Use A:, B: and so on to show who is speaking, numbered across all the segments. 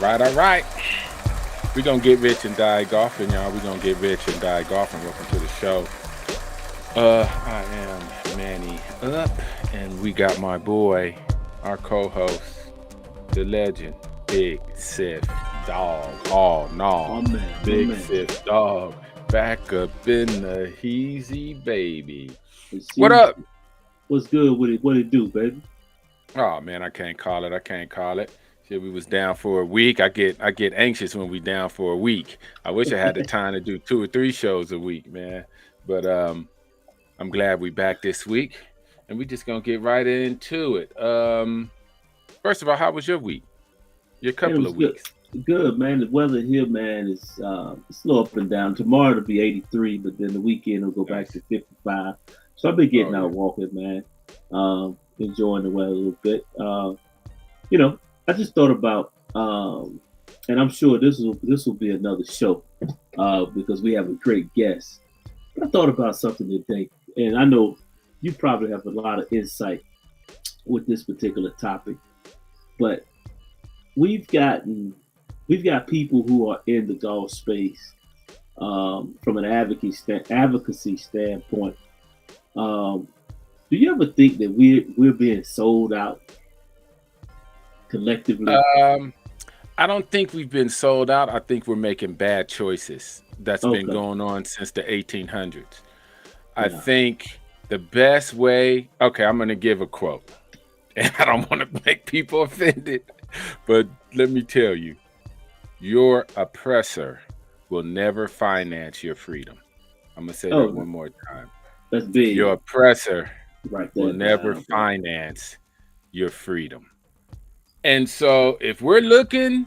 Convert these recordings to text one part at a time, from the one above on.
A: All right. We're going to get rich and die golfing, y'all. We're going to get rich and die golfing. Welcome to the show. I am Manny Up, and we got my boy, our co-host, the legend, Big Sif Dog. Oh, no. Big Sif Dog. Back up in the heezy, baby. What up?
B: What's good? What it do, baby?
A: Oh, man, I can't call it. Shit, we was down for a week. I get anxious when we down for a week. I wish I had the time to do 2 or 3 shows a week, man. But I'm glad we back this week, and we just gonna get right into it. First of all, how was your week? Your couple of weeks?
B: Good, man. The weather here, man, is it's a little up and down. Tomorrow it'll be 83, but then the weekend it'll go back to 55. So I've been getting out walking, man. Enjoying the weather a little bit. I just thought about, and I'm sure this will be another show because we have a great guest. But I thought about something today, and I know you probably have a lot of insight with this particular topic. But we've got people who are in the golf space from an advocacy standpoint. Do you ever think that we're being sold out collectively?
A: I don't think we've been sold out. I think we're making bad choices. That's been going on since the 1800s. I think the best way, okay, I'm going to give a quote, and I don't want to make people offended, but let me tell you, your oppressor will never finance your freedom. I'm going to say that one more time.
B: That's big.
A: Your oppressor
B: right
A: will never finance your freedom. And so if we're looking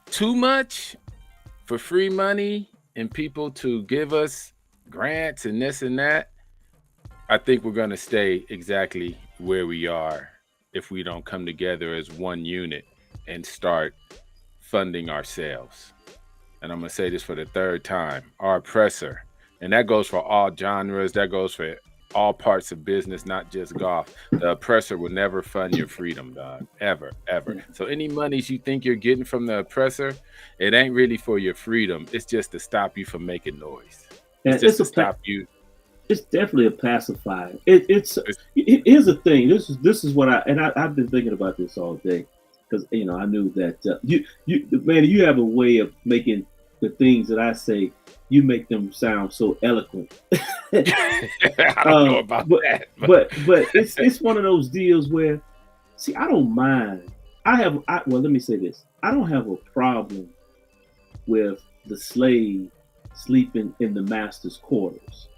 A: too much for free money and people to give us grants and this and that, I think we're going to stay exactly where we are if we don't come together as one unit and start funding ourselves. And I'm going to say this for the third time, our oppressor. And that goes for all genres. That goes for all parts of business, not just golf. The oppressor will never fund your freedom, dog. Ever. So any monies you think you're getting from the oppressor, it ain't really for your freedom. It's just to stop you from making noise. It's just to stop you.
B: It's definitely a pacifier. Here's the thing. This is what I've been thinking about this all day because I knew that you have a way of making the things that I say. You make them sound so eloquent.
A: I don't know about that.
B: But it's one of those deals where, see, I don't mind. Let me say this. I don't have a problem with the slave sleeping in the master's quarters.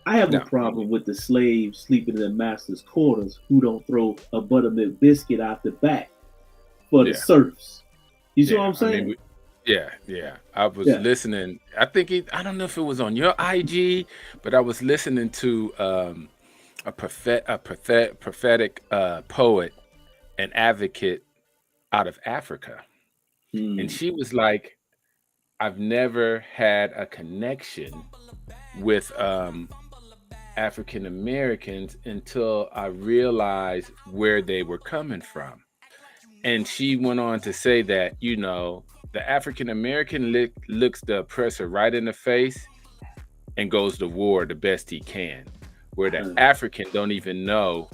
B: I have a problem with the slave sleeping in the master's quarters who don't throw a buttermilk biscuit out the back for the serfs. You see what I'm saying?
A: Yeah. I was listening. I don't know if it was on your IG, but I was listening to a prophetic poet and advocate out of Africa. And she was like, I've never had a connection with African Americans until I realized where they were coming from. And she went on to say that, the African American looks the oppressor right in the face and goes to war the best he can, where the African don't even know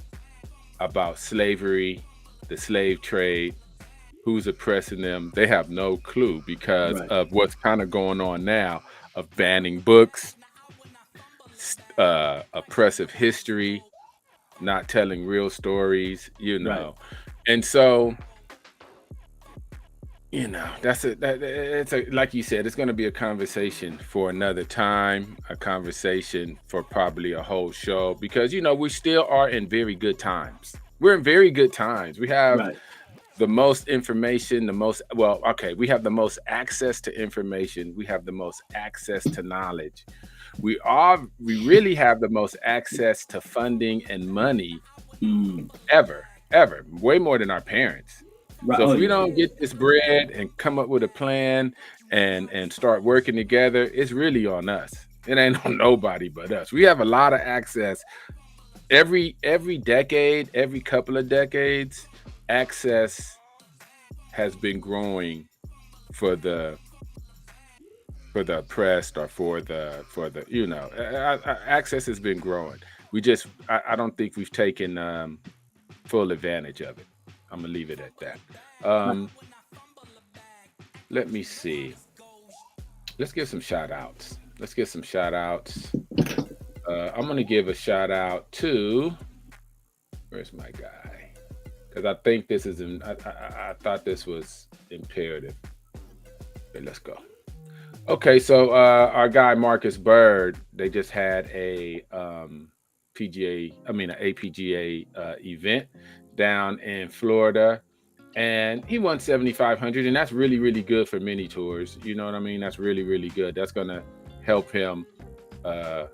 A: about slavery, the slave trade, who's oppressing them. They have no clue because of what's kind of going on now of banning books, oppressive history, not telling real stories, And so, it's like you said, it's going to be a conversation for another time, a conversation for probably a whole show, because, we still are in very good times. We're in very good times. We have the most information, we have the most access to information. We have the most access to knowledge. We really have the most access to funding and money ever, way more than our parents. So if we don't get this bread and come up with a plan and start working together, it's really on us. It ain't on nobody but us. We have a lot of access. Every decade, every couple of decades, access has been growing for the oppressed, or for the access has been growing. I don't think we've taken full advantage of it. I'm gonna leave it at that. Let me see. Let's give some shout outs. I'm gonna give a shout out to, where's my guy? Because I think this is I thought this was imperative. Okay, let's go. Okay, so our guy Marcus Bird, they just had a an APGA event down in Florida, and he won 7,500, and that's really, really good for mini tours. You know what I mean? That's really, really good. That's gonna help him a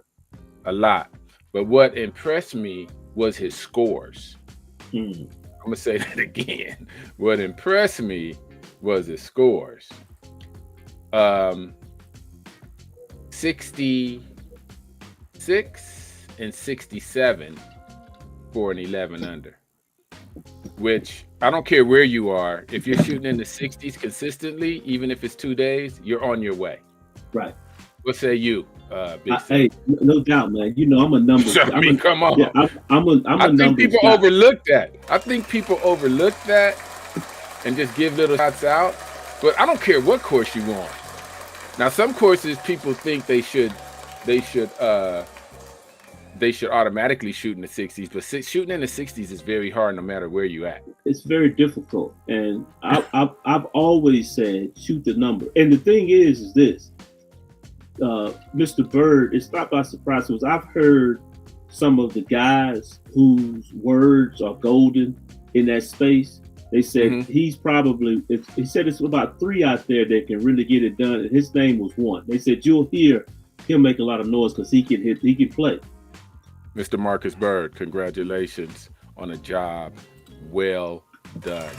A: lot. But what impressed me was his scores. I'm gonna say that again. What impressed me was his scores. 66 and 67 for an 11 under, which I don't care where you are. If you're shooting in the 60s consistently, even if it's 2 days, you're on your way.
B: Right.
A: What say you, Big
B: Hey, no doubt, man. You know, I'm a number.
A: Come on.
B: Yeah, I think
A: people overlook that. I think people overlook that and just give little shots out. But I don't care what course you on. Now, some courses people think they should automatically shoot in the 60s, but shooting in the 60s is very hard no matter where you at.
B: It's very difficult, and I've always said shoot the number. And the thing is this, Mr. Bird, it's not by surprise, because I've heard some of the guys whose words are golden in that space. They said he's probably, he said it's about 3 out there that can really get it done, and his name was one. They said you'll hear him make a lot of noise because he can play.
A: Mr. Marcus Bird, congratulations on a job well done.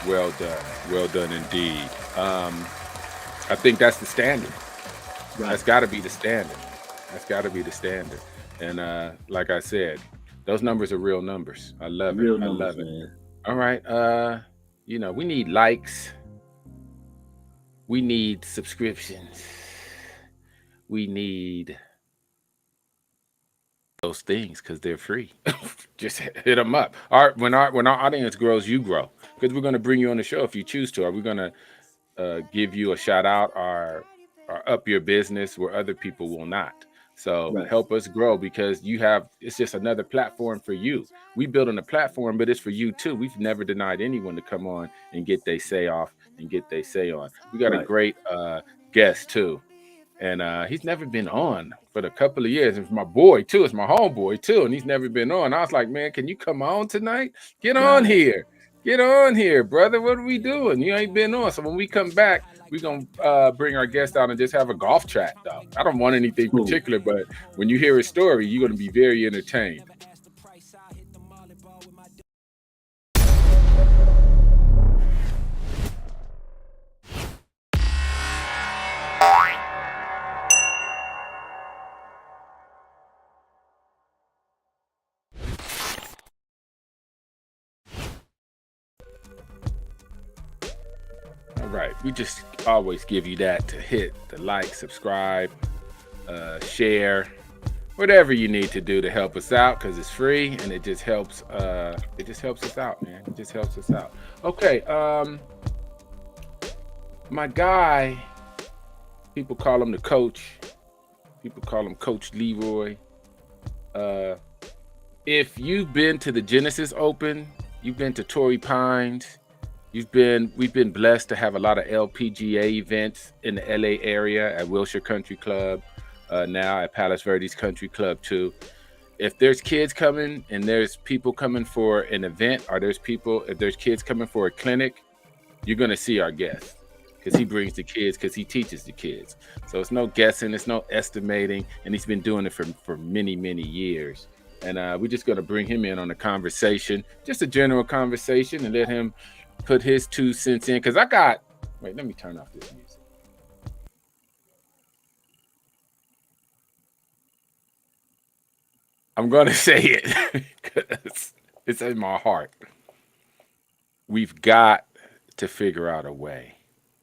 A: Well done indeed. I think that's the standard. Right. That's got to be the standard. And like I said, those numbers are real numbers. I love it. I love it. Man. All right. We need likes. We need subscriptions. We need those things because they're free. Just hit them up. When our audience grows, you grow, because we're going to bring you on the show if you choose to. Are we going to give you a shout out or up your business where other people will not? So help us grow, because it's just another platform for you. We build on a platform, but it's for you too. We've never denied anyone to come on and get their say off and get their say on. We got a great guest too. And he's never been on for a couple of years. It's my boy too. It's my homeboy too. And he's never been on. I was like, man, can you come on tonight? Get on here. Get on here, brother. What are we doing? You ain't been on. So when we come back, we're going to bring our guest out and just have a golf chat, though. I don't want anything particular, but when you hear his story, you're going to be very entertained. Right. We just always give you that to hit the like, subscribe, share, whatever you need to do to help us out, because it's free and it just helps us out, man. It just helps us out. Okay. My guy, people call him the coach. People call him Coach LeRoy. If you've been to the Genesis Open, you've been to Torrey Pines, we've been blessed to have a lot of LPGA events in the LA area at Wilshire Country Club, now at Palos Verdes Country Club too. If there's kids coming and there's people coming for an event, or if there's kids coming for a clinic, you're going to see our guest, because he brings the kids, because he teaches the kids. So it's no guessing, it's no estimating, and he's been doing it for many, many years. And we're just going to bring him in on a conversation, just a general conversation, and let him put his 2 cents in, because let me turn off this music. I'm going to say it because it's in my heart. We've got to figure out a way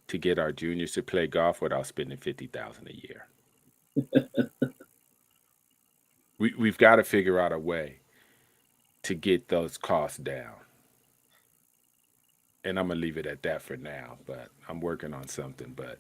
A: to get our juniors to play golf without spending 50,000 a year. We've got to figure out a way to get those costs down. And I'm gonna leave it at that for now, but I'm working on something. But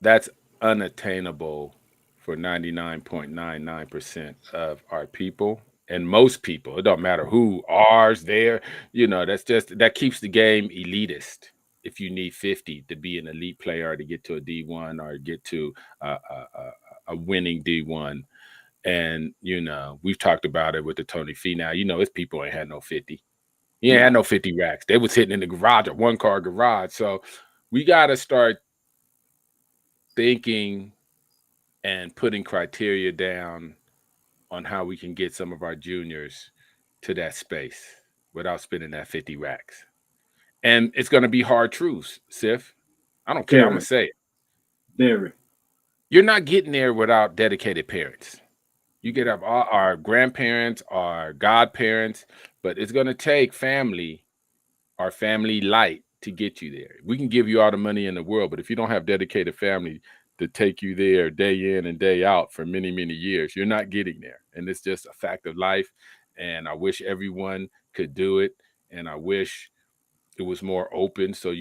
A: that's unattainable for 99.99% of our people and most people. It don't matter who, ours, there, that keeps the game elitist. If you need 50 to be an elite player or to get to a D1 or get to a winning D1. And, we've talked about it with the Tony Finau. His people ain't had no 50. He ain't had no 50 racks. They was hitting in the garage, a one-car garage. So we got to start thinking and putting criteria down on how we can get some of our juniors to that space without spending that 50 racks. And it's going to be hard truths, Sif. I don't care. I'm going to say it.
B: Very.
A: You're not getting there without dedicated parents. You get up our grandparents, our godparents, but it's going to take our family light to get you there. We can give you all the money in the world, but if you don't have dedicated family to take you there day in and day out for many, many years, you're not getting there. And it's just a fact of life. And I wish everyone could do it. And I wish it was more open. So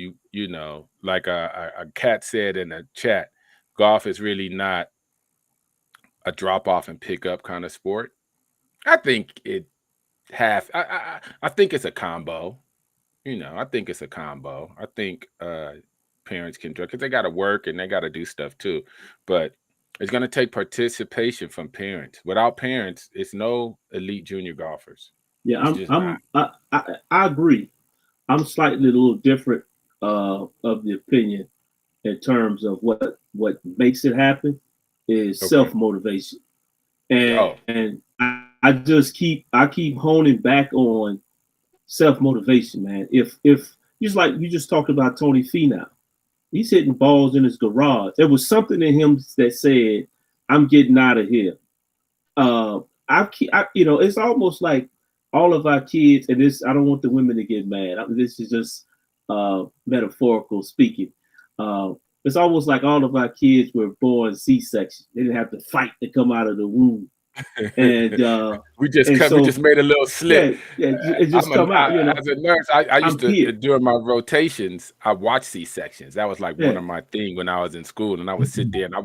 A: like a cat said in the chat, golf is really not a drop off and pick up kind of sport. I think I think it's a combo. I think it's a combo. I think parents can because they got to work and they got to do stuff too. But it's going to take participation from parents. Without parents, it's no elite junior golfers.
B: Yeah, I agree. I'm slightly a little different of the opinion in terms of what makes it happen is self-motivation. And I keep honing back on self-motivation, man. If just like you just talked about Tony Finau, he's hitting balls in his garage. There was something in him that said, "I'm getting out of here." It's almost like all of our kids, and this I don't want the women to get mad. This is just metaphorical speaking. It's almost like all of our kids were born C-section. They didn't have to fight to come out of the womb. And
A: we just made a little slip.
B: It just come out.
A: As a nurse, I used to during my rotations, I watched C-sections. That was like one of my things when I was in school, and I would sit there and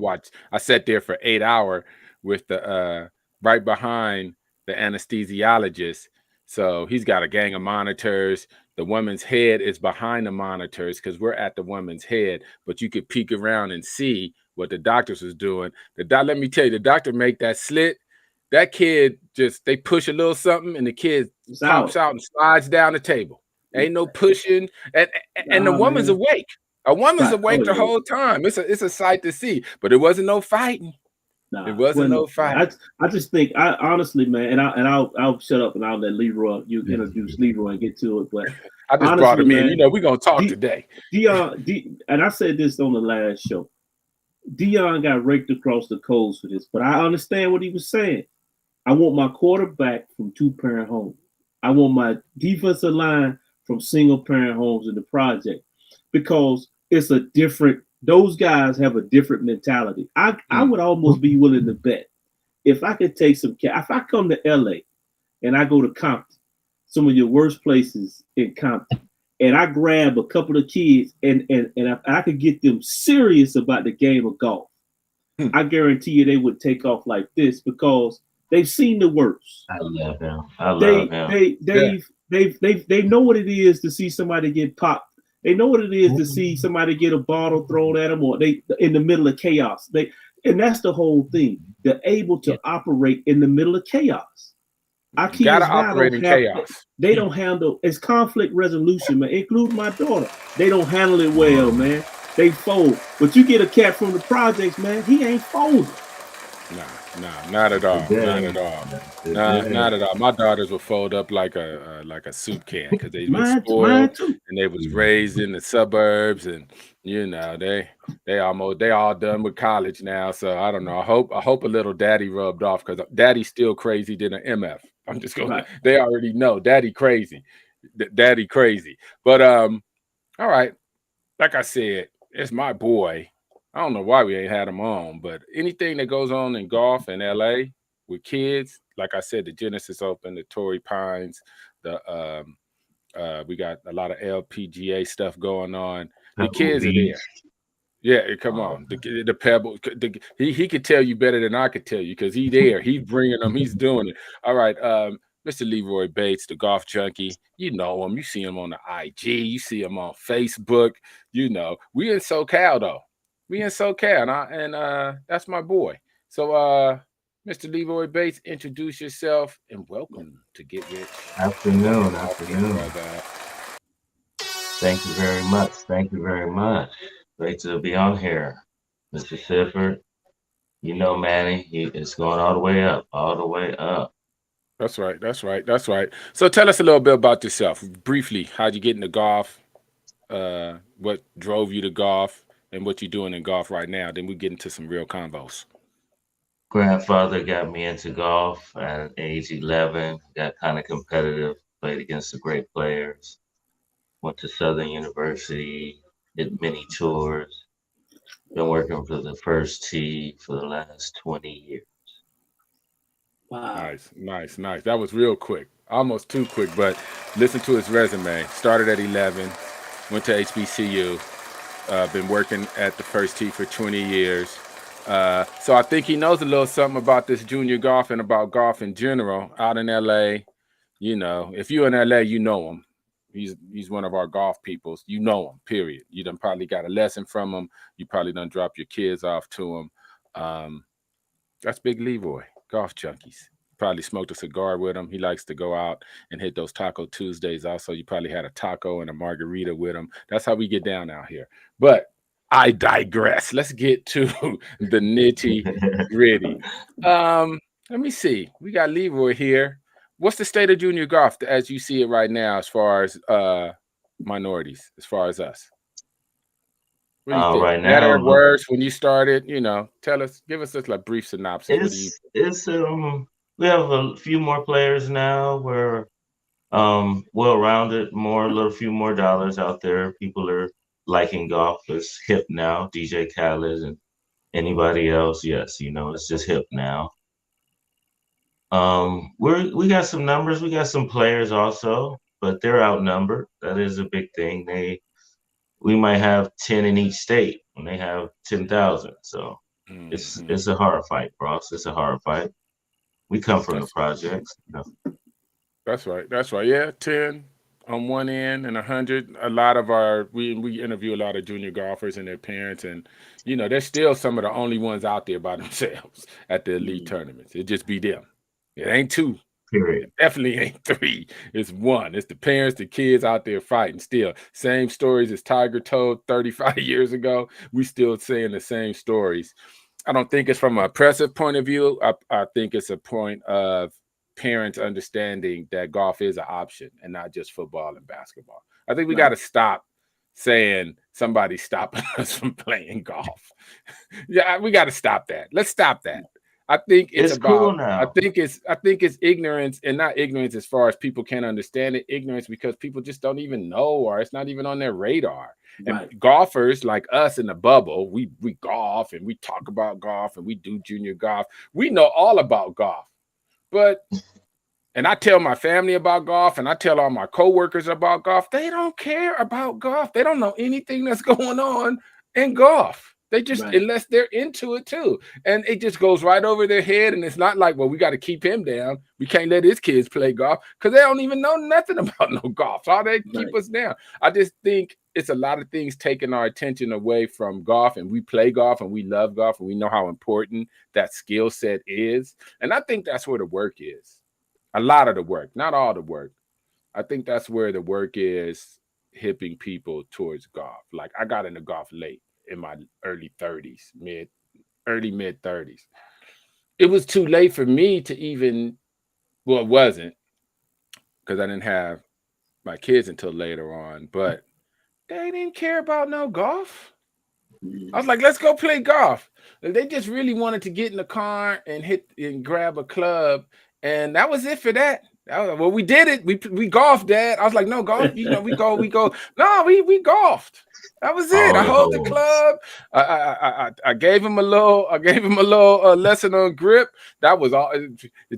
A: I sat there for 8 hours with the right behind the anesthesiologist. So he's got a gang of monitors. The woman's head is behind the monitors because we're at the woman's head, but you could peek around and see what the doctors was doing. Let me tell you, the doctor make that slit. That kid they push a little something and the kid pops out and slides down the table. Ain't no pushing. And the woman's awake. A woman's awake the whole time. It's a sight to see, but it wasn't no fighting. It wasn't no fight.
B: I just think honestly, man, and I'll shut up and I'll let LeRoy introduce LeRoy and get to it. But
A: I just brought him in. We're gonna talk today.
B: And I said this on the last show. Dion got raked across the coals for this, but I understand what he was saying. I want my quarterback from 2-parent homes. I want my defensive line from single-parent homes in the project because it's a different. Those guys have a different mentality. I would almost be willing to bet if I could take if I come to LA and I go to Compton, some of your worst places in Compton, and I grab a couple of kids and I could get them serious about the game of golf, I guarantee you they would take off like this because they've seen the worst.
C: I love him.
B: They know what it is to see somebody get popped. They know what it is to see somebody get a bottle thrown at them, or they in the middle of chaos. And that's the whole thing. They're able to operate in the middle of chaos. Our kids
A: gotta operate in chaos.
B: They don't handle it's conflict resolution, man. Include my daughter. They don't handle it well, man. They fold. But you get a cat from the projects, man. He ain't folding.
A: Nah, not at all. Not at all. Not at all. My daughters will fold up like a soup can because they've been spoiled and they was raised in the suburbs, and they all done with college now. So I don't know. I hope a little daddy rubbed off because daddy's still crazy than an MF. I'm just going. They already know daddy crazy, daddy crazy. But All right. Like I said, it's my boy. I don't know why we ain't had him on, but anything that goes on in golf in LA with kids, like I said, the Genesis Open, the Torrey Pines, the we got a lot of LPGA stuff going on. The
C: Pebble
A: kids are there.
C: Beach.
A: Yeah, come
C: Oh,
A: on. The pebble. He could tell you better than I could tell you because he there. He's bringing them. He's doing it. All right, Mr. LeRoy Bates, the golf junkie. You know him. You see him on the IG. You see him on Facebook. You know we in SoCal though. We in SoCal, and that's my boy. So, Mr. LeRoy Bates, introduce yourself and welcome to Get Rich.
C: afternoon,
A: Walking,
C: afternoon.
A: brother.
C: Thank you very much. Thank you very much. Great to be on here, Mr. Sifford. You know, Manny, it's going all the way up, all the way up.
A: That's right. That's right. That's right. So tell us a little bit about yourself. Briefly, how'd you get into golf? What drove you to golf and what you're doing in golf right now. Then we get into some real convos.
C: Grandfather got me into golf at age 11. Got kind of competitive, played against the great players. Went to Southern University, did many tours. Been working for the first tee for the last 20 years.
B: Wow.
A: Nice, nice, nice. That was real quick. Almost too quick, but listen to his resume. Started at 11, went to HBCU, been working at the first tee for 20 years. So I think he knows a little something about this junior golf and about golf in general out in LA. You know, if you're in LA, you know him. He's one of our golf peoples. You know him, period. You done probably got a lesson from him. You probably done dropped your kids off to him. That's Big LeRoy, golf junkies. Probably smoked a cigar with him. He likes to go out and hit those Taco Tuesdays. Also, you probably had a taco and a margarita with him. That's how we get down out here. But I digress. Let's get to the nitty gritty. Let me see. We got LeRoy here. What's the state of junior golf as you see it right now, as far as minorities, as far as us? What do you think?
C: Right
A: Better,
C: now,
A: worse? When you started, you know, tell us, give us just like brief synopsis. What do you?
C: it's we have a few more players now. We're well-rounded, more a little few more dollars out there. People are liking golf. It's hip now. DJ Khaled and anybody else, yes, it's just hip now. We got some numbers. We got some players also, but they're outnumbered. That is a big thing. We might have 10 in each state and they have 10,000. So it's a hard fight, Ross. It's a hard fight. We come from the projects.
A: That's right. That's right. Yeah, 10 on one end and 100. A lot of we interview a lot of junior golfers and their parents, and you know they're still some of the only ones out there by themselves at the elite tournaments. It just be them. It ain't two.
C: Period.
A: It definitely ain't three. It's one. It's the parents, the kids out there fighting still. Same stories as Tiger told 35 years ago. We still saying the same stories. I don't think it's from an oppressive point of view. I think it's a point of parents understanding that golf is an option and not just football and basketball. I think we got to stop saying somebody's stopping us from playing golf. Yeah, we got to stop that. Let's stop that. I think it's about
C: cool now.
A: I think it's ignorance, and not ignorance as far as people can't understand it. Ignorance because people just don't even know, or it's not even on their radar. And golfers like us in the bubble, we golf and we talk about golf and we do junior golf. We know all about golf. But and I tell my family about golf and I tell all my coworkers about golf. They don't care about golf. They don't know anything that's going on in golf. They just, unless they're into it too. And it just goes right over their head. And it's not like, well, we got to keep him down. We can't let his kids play golf because they don't even know nothing about no golf. So how they keep us down? I just think it's a lot of things taking our attention away from golf. And we play golf and we love golf and we know how important that skill set is. And I think that's where the work is. A lot of the work, not all the work. I think that's where the work is, hipping people towards golf. Like I got into golf late in my early 30s, mid 30s. It was too late for me to even, well, it wasn't because I didn't have my kids until later on, but they didn't care about no golf. I was like, let's go play golf. And they just really wanted to get in the car and hit and grab a club. And that was it for that. Well, we did it. We golfed, Dad. I was like, no, golf. We go. No, we golfed. That was it. I
C: All the
A: hold the
C: holes.
A: club. I gave him a little lesson on grip. That was all.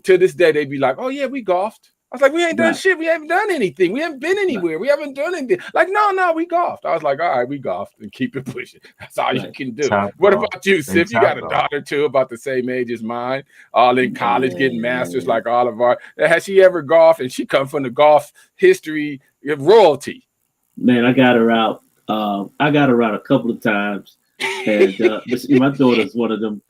A: To this day, they'd be like, oh yeah, we golfed. I was like, we ain't done shit. We haven't done anything. We haven't been anywhere. We haven't done anything. Like, no, we golfed. I was like, all right, we golfed and keep it pushing. That's all you can do.
C: Top
A: What
C: golf.
A: about you, Sif? You got a daughter too, about the same age as mine, all in college, getting masters like all of our. Has she ever golfed? And she come from the golf history royalty.
B: Man, I got her out. I got her out a couple of times, and my daughter's one of them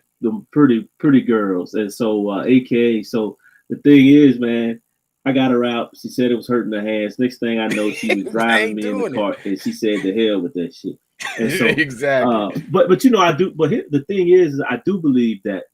B: pretty girls, and so AKA. So the thing is, man, I got her out. She said it was hurting her hands. Next thing I know, she was driving me in the car, and she said, "The hell with that shit." And so
A: exactly.
B: But I do. But the thing is, I do believe that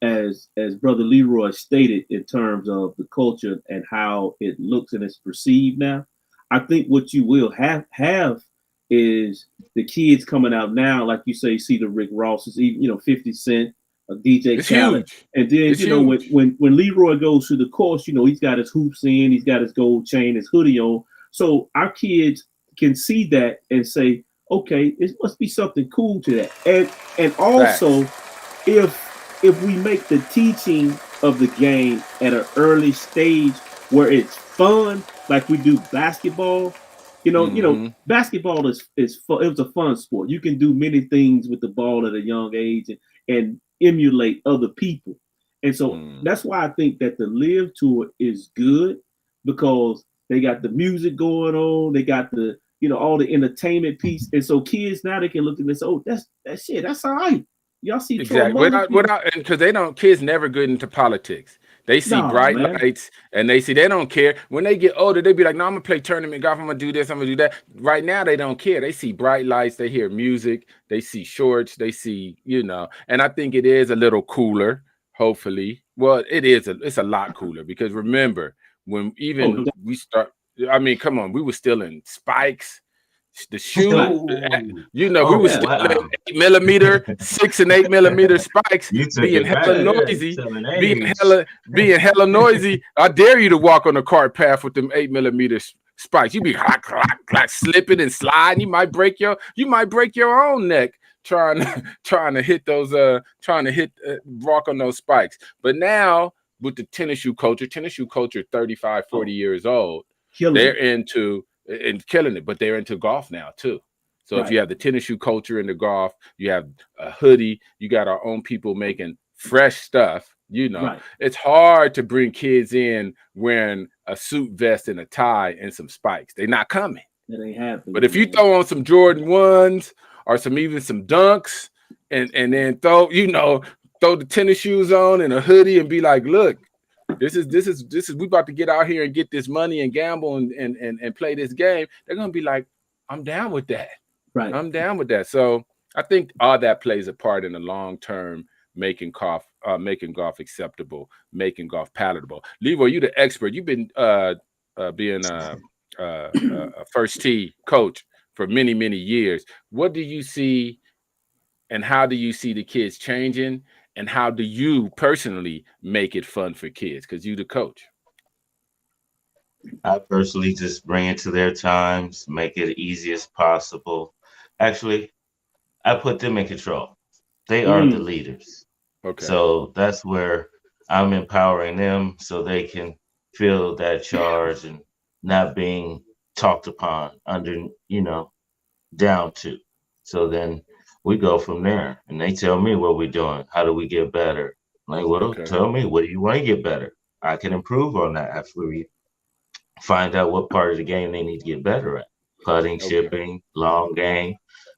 B: as Brother LeRoy stated in terms of the culture and how it looks and is perceived now, I think what you will have is the kids coming out now, like you say, see the Rick Rosses, even 50 Cent, DJ Khaled, and then when LeRoy goes to the course, he's got his hoops in, he's got his gold chain, his hoodie on, so our kids can see that and say, okay, it must be something cool to that, and also if we make the teaching of the game at an early stage where it's fun, like we do basketball. Basketball is fun. It was a fun sport. You can do many things with the ball at a young age and emulate other people. And so that's why I think that the Live Tour is good, because they got the music going on, they got the all the entertainment piece, and so kids now they can look at this. Oh, that's all right. Y'all see
A: exactly because kids never get into politics. They see bright lights and they don't care. When they get older, they be like, no, I'm gonna play tournament golf, I'm gonna do this, I'm gonna do that. Right now they don't care. They see bright lights, they hear music, they see shorts, they see, and I think it is a little cooler, hopefully. Well, it's a lot cooler, because remember when we start, I mean, come on, we were still in spikes. The shoe, we were still in 8mm, 6 and 8mm spikes, being hella noisy, being hella noisy. I dare you to walk on the cart path with them 8mm spikes. You be slipping and sliding. You might break your own neck trying to hit those walk on those spikes. But now with the tennis shoe culture, 35, 40 years old, they're into and killing it, but they're into golf now too. So if you have the tennis shoe culture into golf, you have a hoodie, you got our own people making fresh stuff. It's hard to bring kids in wearing a suit vest and a tie and some spikes. They're not coming.
B: That ain't happening.
A: But if you throw on some Jordan 1s or some dunks and then throw the tennis shoes on and a hoodie and be like, look, this is we about to get out here and get this money and gamble and play this game. They're gonna be like, I'm down with that.
B: Right.
A: I'm down with that. So I think all that plays a part in the long term making golf acceptable, making golf palatable. LeRoy, you the expert. You've been being a first tee coach for many, many years. What do you see and how do you see the kids changing? And how do you personally make it fun for kids? Because you the coach.
C: I personally just bring it to their times, make it easy as possible. Actually, I put them in control. They are the leaders. Okay. So that's where I'm empowering them so they can feel that charge and not being talked upon down to. So then we go from there, and they tell me what we're doing. How do we get better? I'm like, well, tell me, what do you want to get better? I can improve on that after we find out what part of the game they need to get better at. Putting, chipping, long game.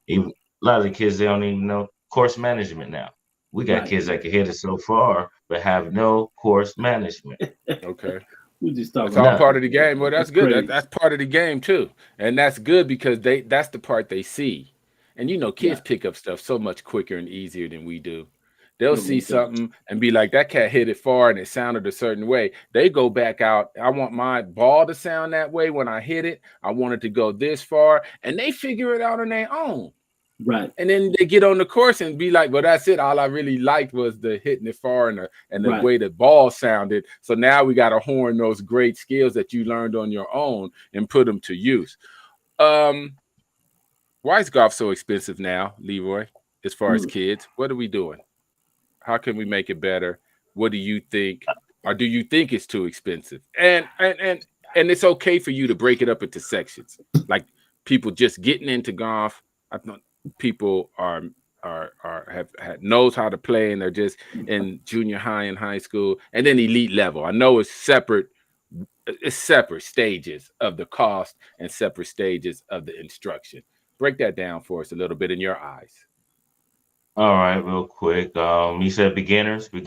C: Even a lot of the kids, they don't even know course management now. We got kids that can hit it so far, but have no course management.
A: Okay.
B: We just
A: talking about all part of the game. Well, that's good. That's part of the game too. And that's good because that's the part they see. And kids pick up stuff so much quicker and easier than we do. They'll see something and be like, that cat hit it far and it sounded a certain way. They go back out. I want my ball to sound that way when I hit it. I want it to go this far. And they figure it out on their own.
B: Right.
A: And then they get on the course and be like, well, that's it. All I really liked was the hitting it far and the way the ball sounded. So now we got to horn those great skills that you learned on your own and put them to use. Why is golf so expensive now, LeRoy, as far as kids? What are we doing? How can we make it better? What do you think? Or do you think it's too expensive? And it's okay for you to break it up into sections. Like people just getting into golf. I thought people have knows how to play and they're just in junior high and high school, and then elite level. I know it's separate stages of the cost and separate stages of the instruction. Break that down for us a little bit in your eyes.
C: All right, real quick. You said beginners.
A: Yeah,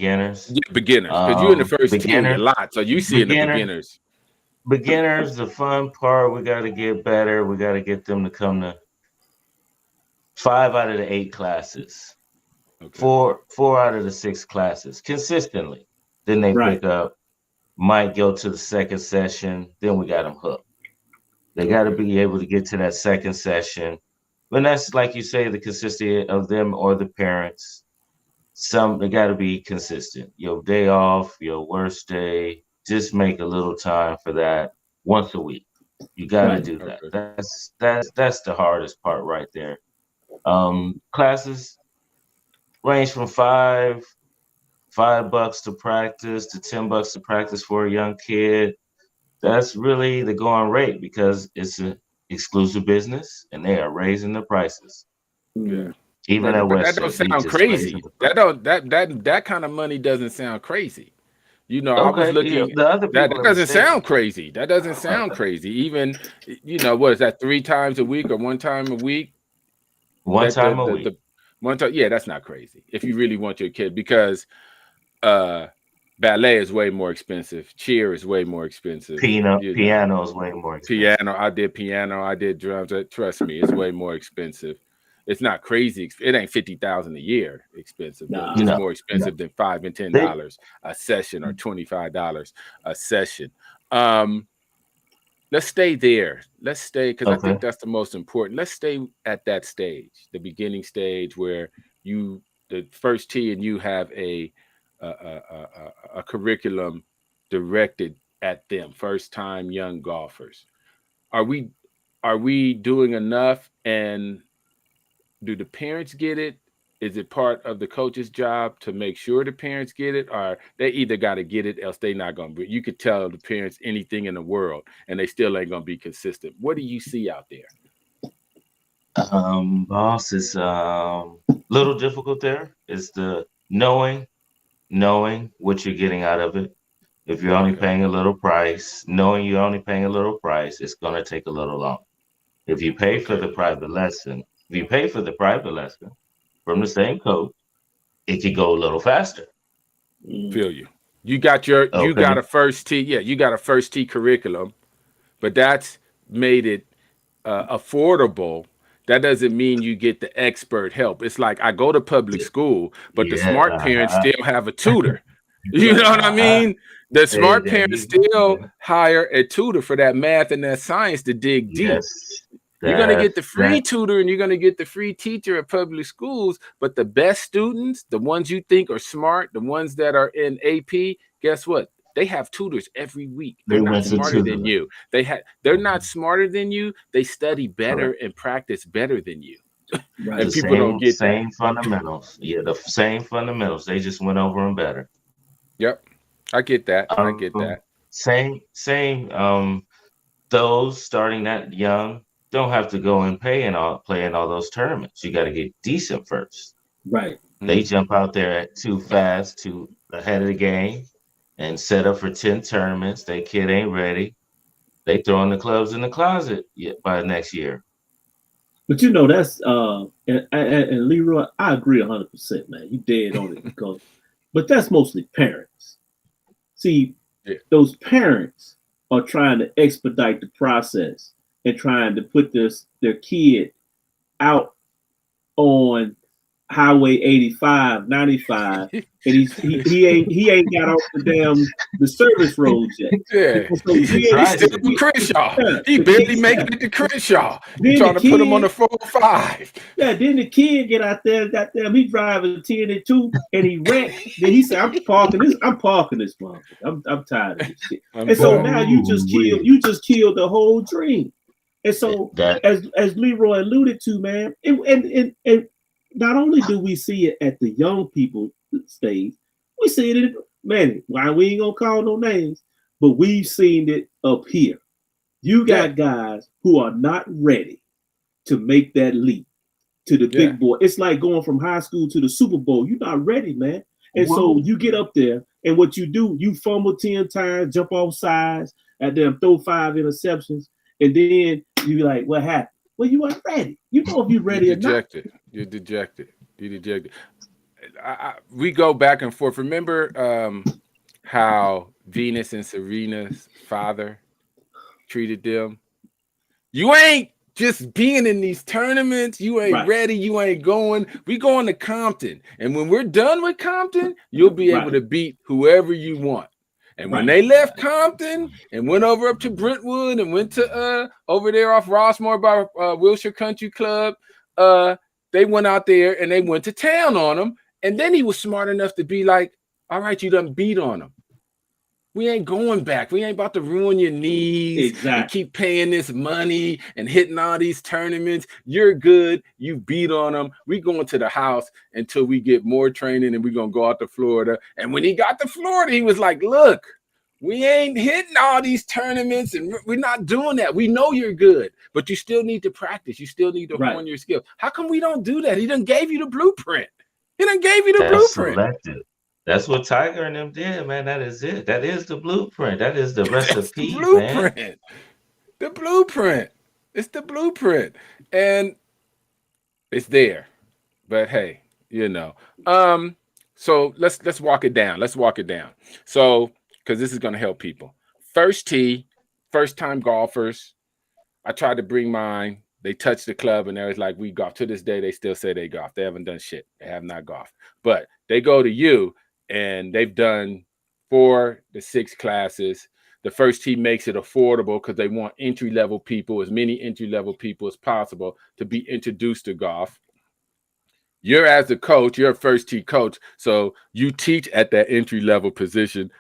A: beginners, because you're in the first tee a lot, so you see in the beginners.
C: Beginners, the fun part. We got to get better. We got to get them to come to 5 out of the 8 classes, okay. 4 out of the 6 classes consistently. Then they pick up, might go to the second session. Then we got them hooked. They got to be able to get to that second session. But that's, like you say, the consistency of them or the parents. They got to be consistent. Your day off, your worst day, just make a little time for that once a week. You got to do that. That's the hardest part right there. Classes range from $5 to practice to $10 to practice for a young kid. That's really the going rate because it's an exclusive business and they are raising the prices.
A: Yeah.
C: Even at West,
A: that don't sound crazy. That kind of money doesn't sound crazy. You know, I was looking. The other that doesn't sound crazy. That doesn't sound crazy. Even, what is that? 3 times a week or 1 time a week?
C: One time a week.
A: Yeah, that's not crazy. If you really want your kid, because ballet is way more expensive. Cheer is way more expensive.
C: Piano is way more expensive.
A: Piano. I did drums. Trust me, it's way more expensive. It's not crazy. It ain't $50,000 a year expensive. It's more expensive than $5 and $10 a session or $25 a session. Let's stay there. Let's stay, because I think that's the most important. Let's stay at that stage, the beginning stage, where the first tee and you have a curriculum directed at them, first time young golfers. Are we doing enough? And do the parents get it? Is it part of the coach's job to make sure the parents get it, or they either got to get it else they not going to? You could tell the parents anything in the world and they still ain't going to be consistent. What do you see out there?
C: Boss, is little difficult there. It's the knowing what you're getting out of it. If you're only paying a little price, knowing you're only paying a little price, it's going to take a little longer. If you pay for the private lesson, from the same coach, it could go a little faster.
A: Feel you. You got a first tee. Yeah, you got a first tee curriculum, but that's made it affordable. That doesn't mean you get the expert help. It's like I go to public school, but the smart parents still have a tutor. You know what I mean? The smart parents still hire a tutor for that math and that science to dig deep. You're going to get the free tutor and you're going to get the free teacher at public schools, but the best students, the ones you think are smart, the ones that are in AP, guess what? They have tutors every week. They're not smarter than you. They're not smarter than you. They study better and practice better than you. And people don't get
C: same fundamentals. Yeah, the same fundamentals. They just went over them better.
A: Yep. I get that.
C: Same. Those starting that young don't have to go and play in all those tournaments. You got to get decent first.
B: Right.
C: They jump out there too fast, too ahead of the game, and set up for 10 tournaments. Their kid ain't ready. They throwing the clubs in the closet by next year.
B: But that's and LeRoy, I agree 100%, man. You dead on it but that's mostly parents. See, those parents are trying to expedite the process and trying to put their kid out on Highway 85, 95, and he ain't got off the service roads yet.
A: Yeah,
B: So
C: he's
A: he's still
C: driving.
A: on Crenshaw.
B: Yeah,
A: He barely making it to Crenshaw. You trying to put him on the 405.
B: Yeah, then the kid get out there, goddamn, he driving 10 and 2, and he wrecked. Then he said, I'm parking this motherfucker. I'm tired of this shit. And so now you just killed the whole dream. And so as LeRoy alluded to, man, and not only do we see it at the young people stage, we see it in, man, why we ain't gonna call no names, but we've seen it up here. You got guys who are not ready to make that leap to the big boy. It's like going from high school to the Super Bowl. You're not ready, man. And so you get up there, and what you do, you fumble 10 times, jump off sides, and then throw 5 interceptions, and then you be like, what happened? Well, you weren't ready. You know if you're ready or not.
A: You're dejected. We go back and forth. Remember how Venus and Serena's father treated them? You ain't just being in these tournaments. You ain't ready. You ain't going. We going to Compton. And when we're done with Compton, you'll be able to beat whoever you want. And when they left Compton and went over up to Brentwood and went to over there off Rossmore by Wilshire Country Club, they went out there and they went to town on him. And then he was smart enough to be like, all right, you done beat on him. We ain't going back. We ain't about to ruin your knees and keep paying this money and hitting all these tournaments. You're good. You beat on them. We going to the house until we get more training, and we're going to go out to Florida. And when he got to Florida, he was like, look, we ain't hitting all these tournaments, and we're not doing that. We know you're good, but you still need to practice. You still need to hone your skills. How come we don't do that? He done gave you the blueprint. He done gave you the blueprint.
C: Selected. That's what Tiger and them did, man. That is it. That is the blueprint. That is the recipe, man.
A: The blueprint. It's the blueprint. And it's there. But hey, you know. So let's walk it down. So, because this is going to help people. First tee, first time golfers. I tried to bring mine. They touched the club and they was like, we golf. To this day, they still say they golf. They haven't done shit. They have not golfed. But they go to you. And they've done 4 to 6 classes. The first tee makes it affordable because they want entry-level people, as many entry-level people as possible, to be introduced to golf. You're as a coach, you're a first tee coach, so you teach at that entry-level position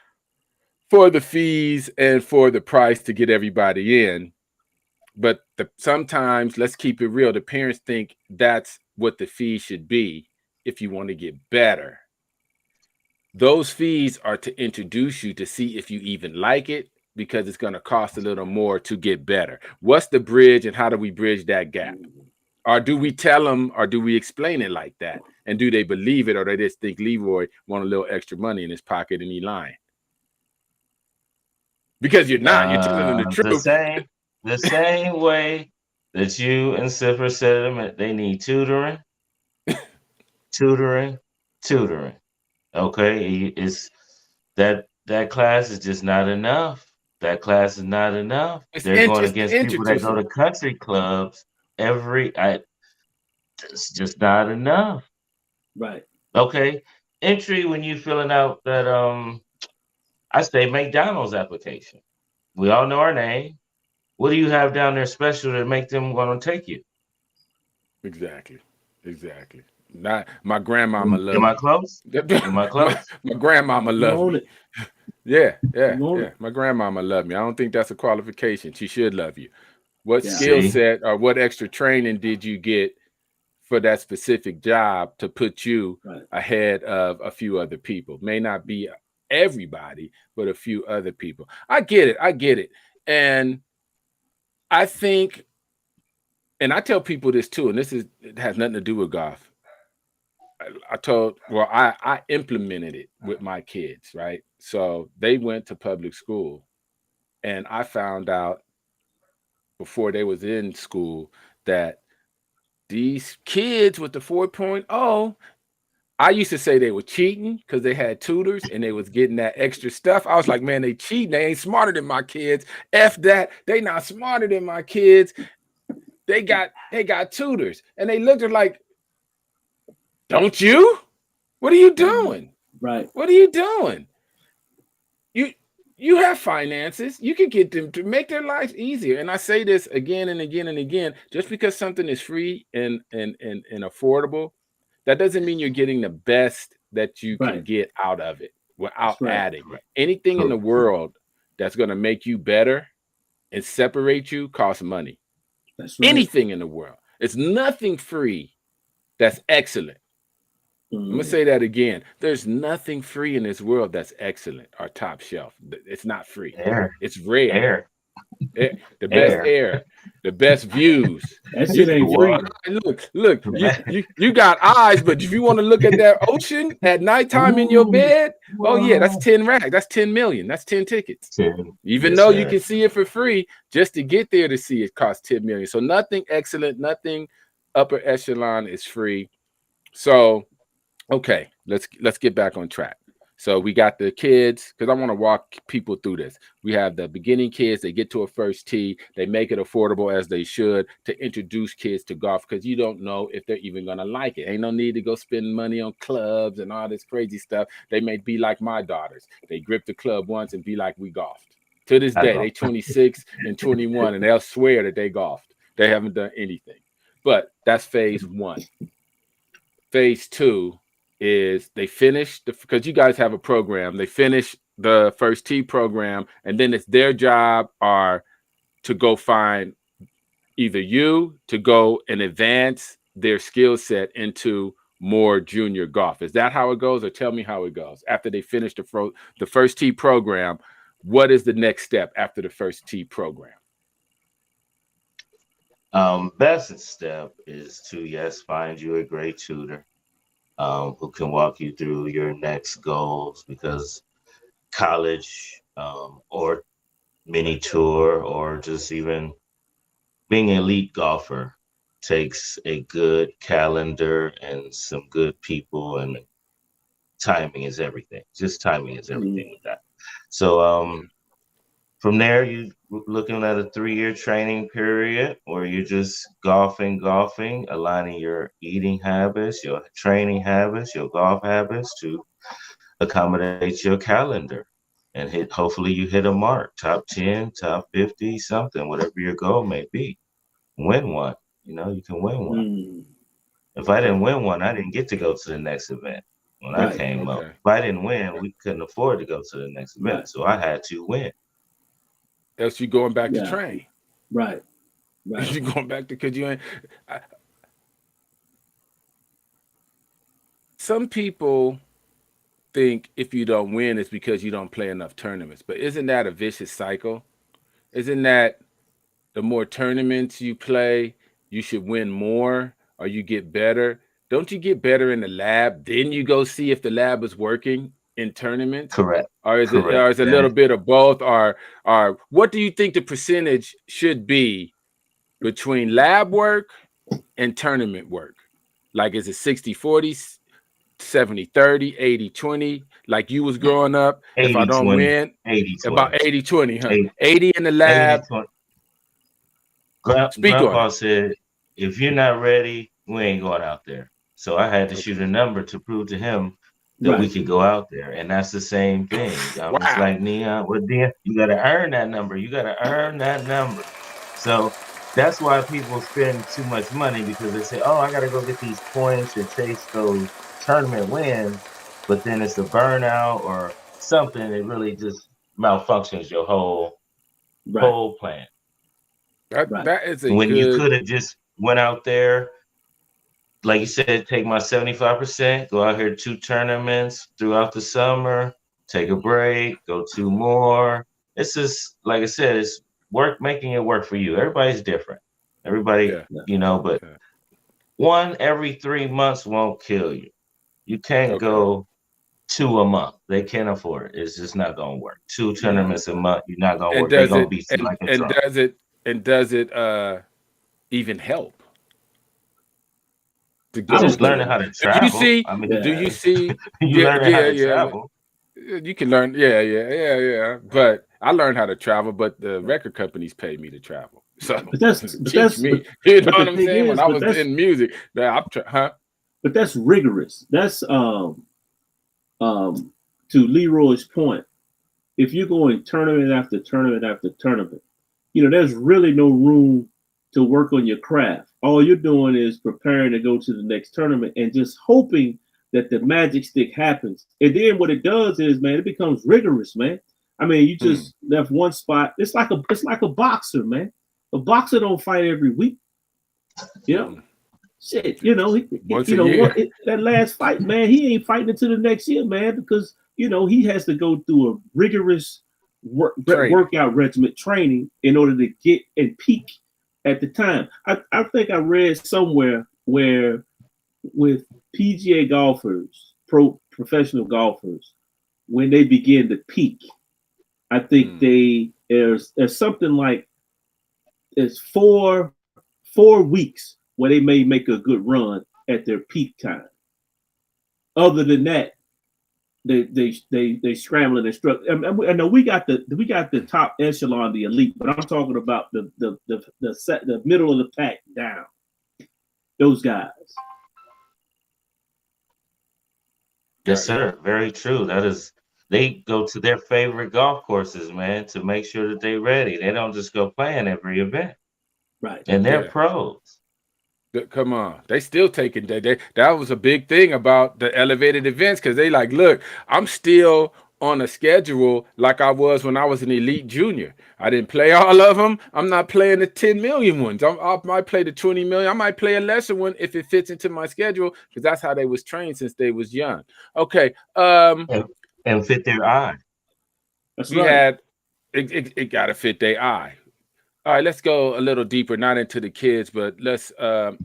A: for the fees and for the price to get everybody in. But sometimes, let's keep it real, the parents think that's what the fee should be if you want to get better. Those fees are to introduce you to see if you even like it, because it's going to cost a little more to get better. What's the bridge and how do we bridge that gap? Or do we tell them, or do we explain it like that? And do they believe it, or they just think LeRoy want a little extra money in his pocket and he lying? Because you're not. You're telling them the truth.
C: The same way that you and Siffer said them, they need tutoring. Okay, it's that class is just not enough. That class is not enough. They're going against people that go to country clubs it's just not enough.
B: Right.
C: Okay. Entry, when you filling out that I say McDonald's application. We all know our name. What do you have down there special to make them want to take you?
A: Exactly. Not my grandmama love.
C: Am I close?
A: My grandmama love me. Yeah. My grandmama love me. I don't think that's a qualification. She should love you. What skill set or what extra training did you get for that specific job to put you ahead of a few other people? May not be everybody, but a few other people. I get it. And I think, and I tell people this too, and it has nothing to do with golf. I implemented it with my kids, right? So they went to public school, and I found out before they was in school that these kids with the 4.0, I used to say they were cheating because they had tutors and they was getting that extra stuff. I was like, man, they cheating. They ain't smarter than my kids. F that. They not smarter than my kids. They got tutors. And they looked at like, Don't you? What are you doing?
B: Right.
A: What are you doing? You have finances. You can get them to make their lives easier. And I say this again and again and again. Just because something is free and affordable, that doesn't mean you're getting the best that you can
B: Right.
A: get out of it without
B: That's right.
A: adding. Anything in the world that's going to make you better and separate you costs money.
B: That's right.
A: Anything in the world. It's nothing free that's excellent. I'm going to say that again. There's nothing free in this world that's excellent or top shelf. It's not free.
C: Air.
A: It's rare.
C: Air.
A: The best air, the best views.
B: That shit ain't free.
A: Look, you got eyes, but if you want to look at that ocean at nighttime in your bed, oh yeah, that's 10 racks. That's 10 million. That's 10 tickets.
C: 10.
A: Even though you can see it for free, just to get there to see it costs 10 million. So nothing excellent, nothing upper echelon is free. So okay, let's get back on track. So we got the kids, because I want to walk people through this. We have the beginning kids, they get to a first tee, they make it affordable as they should to introduce kids to golf, because you don't know if they're even going to like it. Ain't no need to go spend money on clubs and all this crazy stuff. They may be like my daughters. They grip the club once and be like, we golfed. To this day, they 26 and 21, and they'll swear that they golfed. They haven't done anything. But that's phase one. Phase two is they finish because you guys have a program. They finish the first tee program, and then it's their job are to go find either you to go and advance their skill set into more junior golf. Is that how it goes, or tell me how it goes after they finish the first tee program? What is the next step after the first tee program?
C: Best step is to find you a great tutor. Who can walk you through your next goals, because college or mini tour or just even being an elite golfer takes a good calendar and some good people, and timing is everything. Just timing is everything with that. So from there, you looking at a 3-year training period where you're just golfing, aligning your eating habits, your training habits, your golf habits to accommodate your calendar, and hopefully you hit a mark, top 10, top 50, something, whatever your goal may be. Win one, you can win one. If I didn't win one, I didn't get to go to the next event when I came up. If I didn't win, we couldn't afford to go to the next event, so I had to win.
A: Else you going back to train.
B: Right.
A: You going back to, because you ain't. Some people think if you don't win, it's because you don't play enough tournaments. But isn't that a vicious cycle? Isn't that the more tournaments you play, you should win more or you get better? Don't you get better in the lab? Then you go see if the lab is working in tournaments?
C: Correct.
A: Or is it a little bit of both? Or what do you think the percentage should be between lab work and tournament work? Like, is it 60-40, 70-30, 80-20? Like you was growing up, 80, if I don't 20, win, 80, about 80-20, huh? 80 in the lab.
C: 80, Grandpa said, if you're not ready, we ain't going out there. So I had to shoot a number to prove to him that we could go out there. And that's the same thing. It's like Neon. Well, then you got to earn that number. So that's why people spend too much money, because they say, oh, I got to go get these points and chase those tournament wins. But then it's a burnout or something. It really just malfunctions your whole plan.
A: That is
C: you could have just went out there, like you said, take my 75%, go out here 2 tournaments throughout the summer, take a break, go 2 more. It's just, like I said, it's making it work for you. Everybody's different. But one every 3 months won't kill you. You can't go 2 a month. They can't afford it. It's just not going to work. 2 tournaments a month, you're not going to work. They're going to beat you like a truck.
A: Does it even help?
C: I'm just learning how to travel.
A: Do you see?
C: You learn how to travel.
A: You can learn. Yeah. But I learned how to travel, but the record companies paid me to travel. So
B: that's
A: me. You know what I'm saying? When I was in music,
B: but that's rigorous. That's to LeRoy's point. If you're going tournament after tournament after tournament, there's really no room to work on your craft. All you're doing is preparing to go to the next tournament and just hoping that the magic stick happens. And then what it does is, man, it becomes rigorous, man. I mean, you just left one spot. It's like a boxer, man. A boxer don't fight every week. Shit,
A: Once a year.
B: that last fight, man, he ain't fighting until the next year, man, because he has to go through a rigorous workout regimen training in order to get and peak at the time. I think I read somewhere where with PGA golfers, professional golfers, when they begin to peak, I think there's something like it's four weeks where they may make a good run at their peak time. Other than that, they scrambling and struggling. I know we got the top echelon, the elite, but I'm talking about the middle of the pack down. Those guys.
C: Yes, sir. Very true. They go to their favorite golf courses, man, to make sure that they're ready. They don't just go playing every event.
B: Right.
C: And they're pros.
A: Come on, they still taking that was a big thing about the elevated events, because they like, look, I'm still on a schedule like I was when I was an elite junior. I didn't play all of them. I'm not playing the 10 million ones. I might play the 20 million. I might play a lesser one if it fits into my schedule, because that's how they was trained since they was young. Okay.
C: And fit their eye.
B: That's right.
A: It got to fit their eye. All right, let's go a little deeper, not into the kids, but let's so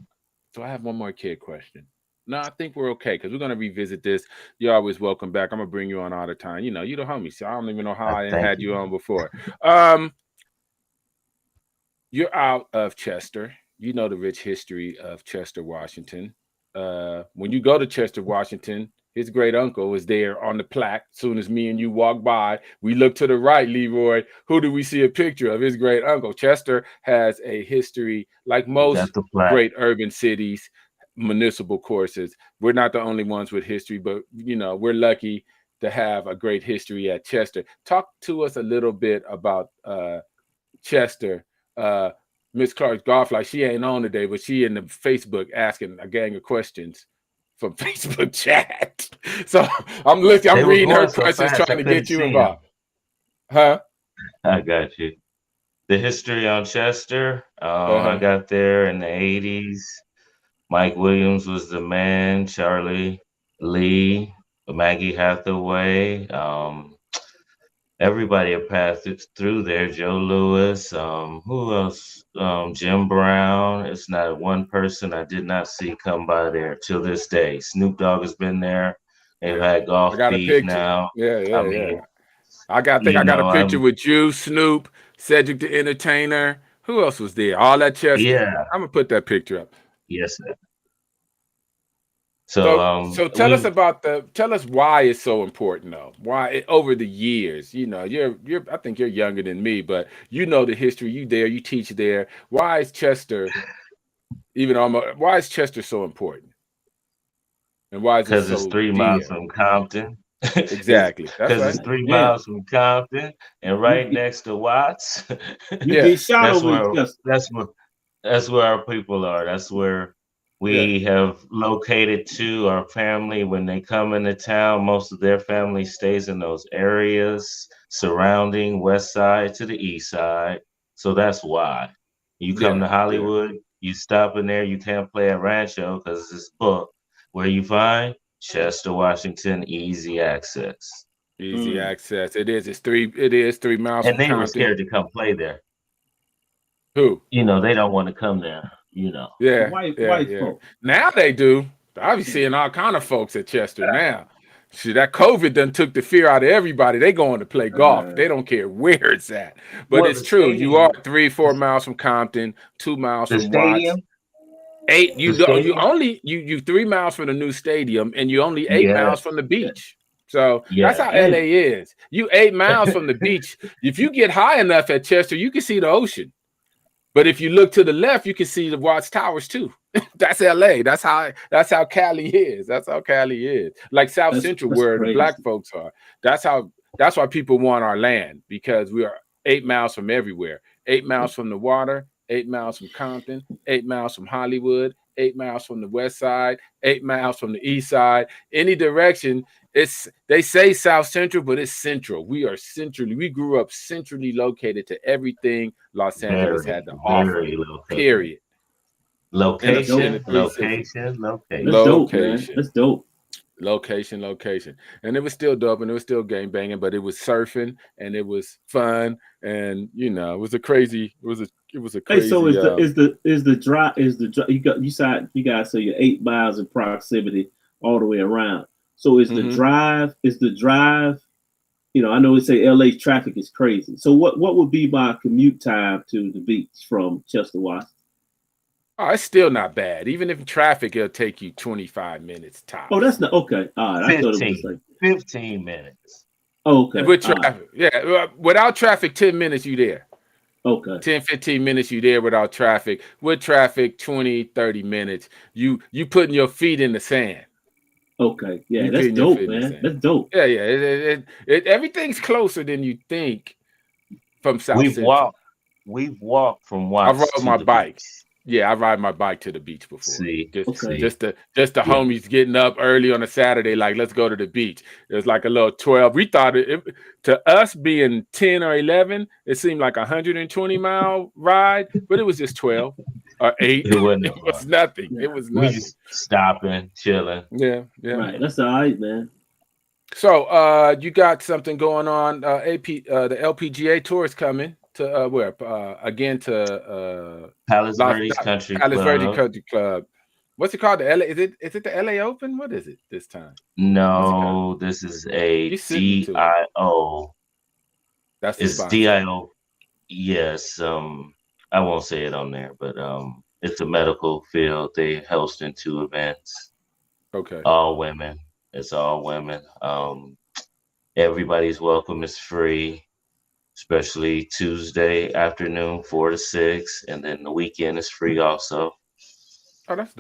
A: I have one more kid question. No, I think we're okay, because we're going to revisit this. You're always welcome back. I'm going to bring you on all the time. You're the homie, so I don't even know how I had you on before. You're out of Chester. You know the rich history of Chester, Washington. When you go to Chester, Washington, his great uncle is there on the plaque. As soon as me and you walk by, we look to the right, LeRoy. Who do we see a picture of? His great uncle. Chester has a history like most great urban cities, municipal courses. We're not the only ones with history, but we're lucky to have a great history at Chester. Talk to us a little bit about Chester. Miss Clark's golf, like, she ain't on today, but she in the Facebook asking a gang of questions from Facebook chat. So I'm reading her questions, trying to get you involved. Huh?
C: I got you. The history on Chester. I got there in the 80s. Mike Williams was the man. Charlie Lee, Maggie Hathaway. Everybody had passed through there. Joe Lewis. Who else? Jim Brown. It's not one person I did not see come by there till this day. Snoop Dogg has been there. They've had golf beef now.
A: Yeah. I got a picture with you, Snoop, Cedric the Entertainer. Who else was there? All that Chester. Yeah. I'm gonna put that picture up.
C: Yes, sir.
A: So tell us why it's so important, though. Why over the years, I think you're younger than me, but the history. You teach there. Why is Chester why is Chester so important? And why is it so
C: because it's 3 miles from Compton.
A: Exactly.
C: Because it's 3 miles from Compton and right next to Watts.
B: Get shot over
C: that's where our people are. That's where we have located to our family. When they come into town, most of their family stays in those areas surrounding West Side to the East Side. So that's why. You come to Hollywood, you stop in there, you can't play at Rancho because it's booked. Where you find Chester, Washington, easy access.
A: Easy access. It is 3 miles
C: and
A: from
C: they were scared to come play there.
A: Who?
C: They don't want to come there.
B: White folks.
A: Now they do. I be seeing all kind of folks at Chester now. See, that COVID done took the fear out of everybody. They going to play golf. They don't care where it's at. But it's true. You are 3-4 miles from Compton, 2 miles from Watts. 8. You 3 miles from the new stadium, and you only 8 miles from the beach. So that's how LA is. You 8 miles from the beach. If you get high enough at Chester, you can see the ocean. But if you look to the left, you can see the Watts Towers too. That's LA. That's how Cali is. That's how Cali is. Like South Central,
B: that's
A: where the
B: crazy.
A: black folks are. That's why people want our land, because we are 8 miles from everywhere. 8 miles from the water, 8 miles from Compton, 8 miles from Hollywood, 8 miles from the west side, 8 miles from the east side. Any direction. They say South Central, but it's central. We are centrally. We grew up centrally located to everything Los Angeles had to offer. Period.
C: Location.
B: That's dope, man. That's dope.
A: Location. And it was still dope, and it was still gang banging, but it was surfing and it was fun, and it was a crazy.
B: Hey, so is the drive you guys say you're 8 miles in proximity all the way around. So is the drive, I know it say LA traffic is crazy. So what would be my commute time to the beach from Chester, Washington?
A: Oh, it's still not bad. Even if traffic, it'll take you 25 minutes tops.
B: Oh, that's not okay. All right,
C: 15,
B: I thought it was like
C: 15 minutes.
B: Oh, okay.
A: With traffic, yeah. Without traffic, 10 minutes you there.
B: Okay.
A: 10, 15 minutes you there without traffic. With traffic, 20, 30 minutes. You putting your feet in the sand.
B: Okay. Yeah, that's dope, man. That's dope.
A: Yeah. Everything's closer than you think from South Central.
C: We've walked from Watts.
A: I rode my bike. Yeah, I ride my bike to the beach before. Just the homies getting up early on a Saturday, like, let's go to the beach. It was like a little 12. We thought to us being 10 or 11, it seemed like 120-mile ride, but it was just 12 or 8. It was nothing. Yeah. It was nothing.
C: We just stopping, chilling.
A: Yeah.
B: Right. That's all right, man.
A: So you got something going on. The LPGA tour is coming. To where again to
C: Palos Verdes Country
A: Club. What's it called? The LA? Is it the LA Open? What is it this time?
C: No, this is a DIO. It's DIO. Yes. I won't say it on there, but it's a medical field. They hosting 2 events.
A: Okay.
C: All women. It's all women. Everybody's welcome. It's free. Especially Tuesday afternoon, 4 to 6, and then the weekend is free also.
A: Oh, that's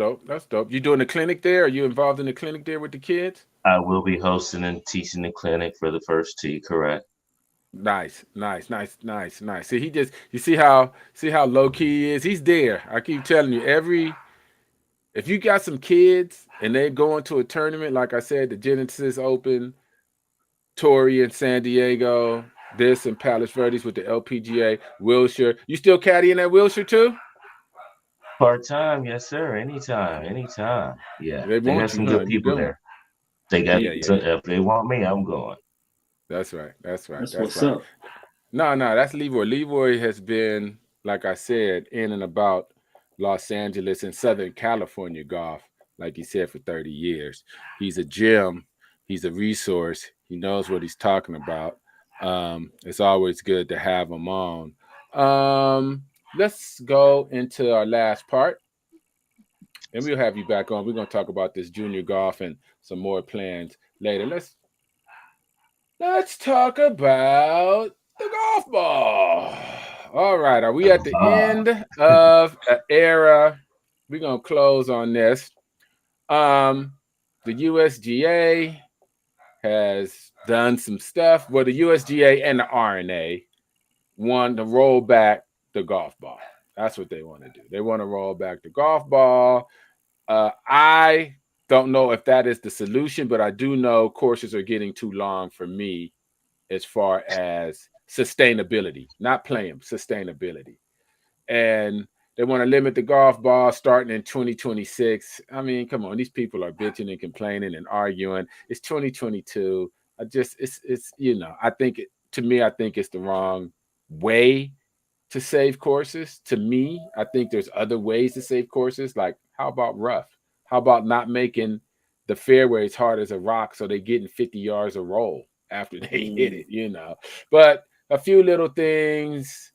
A: dope. You doing a clinic there? Are you involved in the clinic there with the kids?
C: I will be hosting and teaching the clinic for the first tee, correct?
A: Nice. See, you see how low key he is. He's there. I keep telling you, if you got some kids and they go into a tournament, like I said, the Genesis Open, Torrey in San Diego. This in Palos Verdes with the LPGA, Wilshire. You still caddying that Wilshire too?
C: Part-time, yes, sir. Anytime. Yeah, they got some good people there. They got if they want me, I'm going.
A: That's right.
B: That's what's up.
A: No, that's LeRoy. LeRoy has been, like I said, in and about Los Angeles and Southern California golf, like he said, for 30 years. He's a gem. He's a resource. He knows what he's talking about. It's always good to have him on. Let's go into our last part, and we'll have you back on. We're going to talk about this junior golf and some more plans later. Let's talk about the golf ball. All right, are we at the end of an era? We're going to close on this. The USGA has done some stuff. Well, the USGA and the RNA want to roll back the golf ball. That's what they want to do. They want to roll back the golf ball. I don't know if that is the solution, but I do know courses are getting too long for me as far as sustainability, not playing, sustainability. And they want to limit the golf ball starting in 2026. I mean, come on, these people are bitching and complaining and arguing. It's 2022. I think it's the wrong way to save courses. To me, I think there's other ways to save courses. Like, how about rough? How about not making the fairways hard as a rock so they're getting 50 yards a roll after they hit it, But a few little things.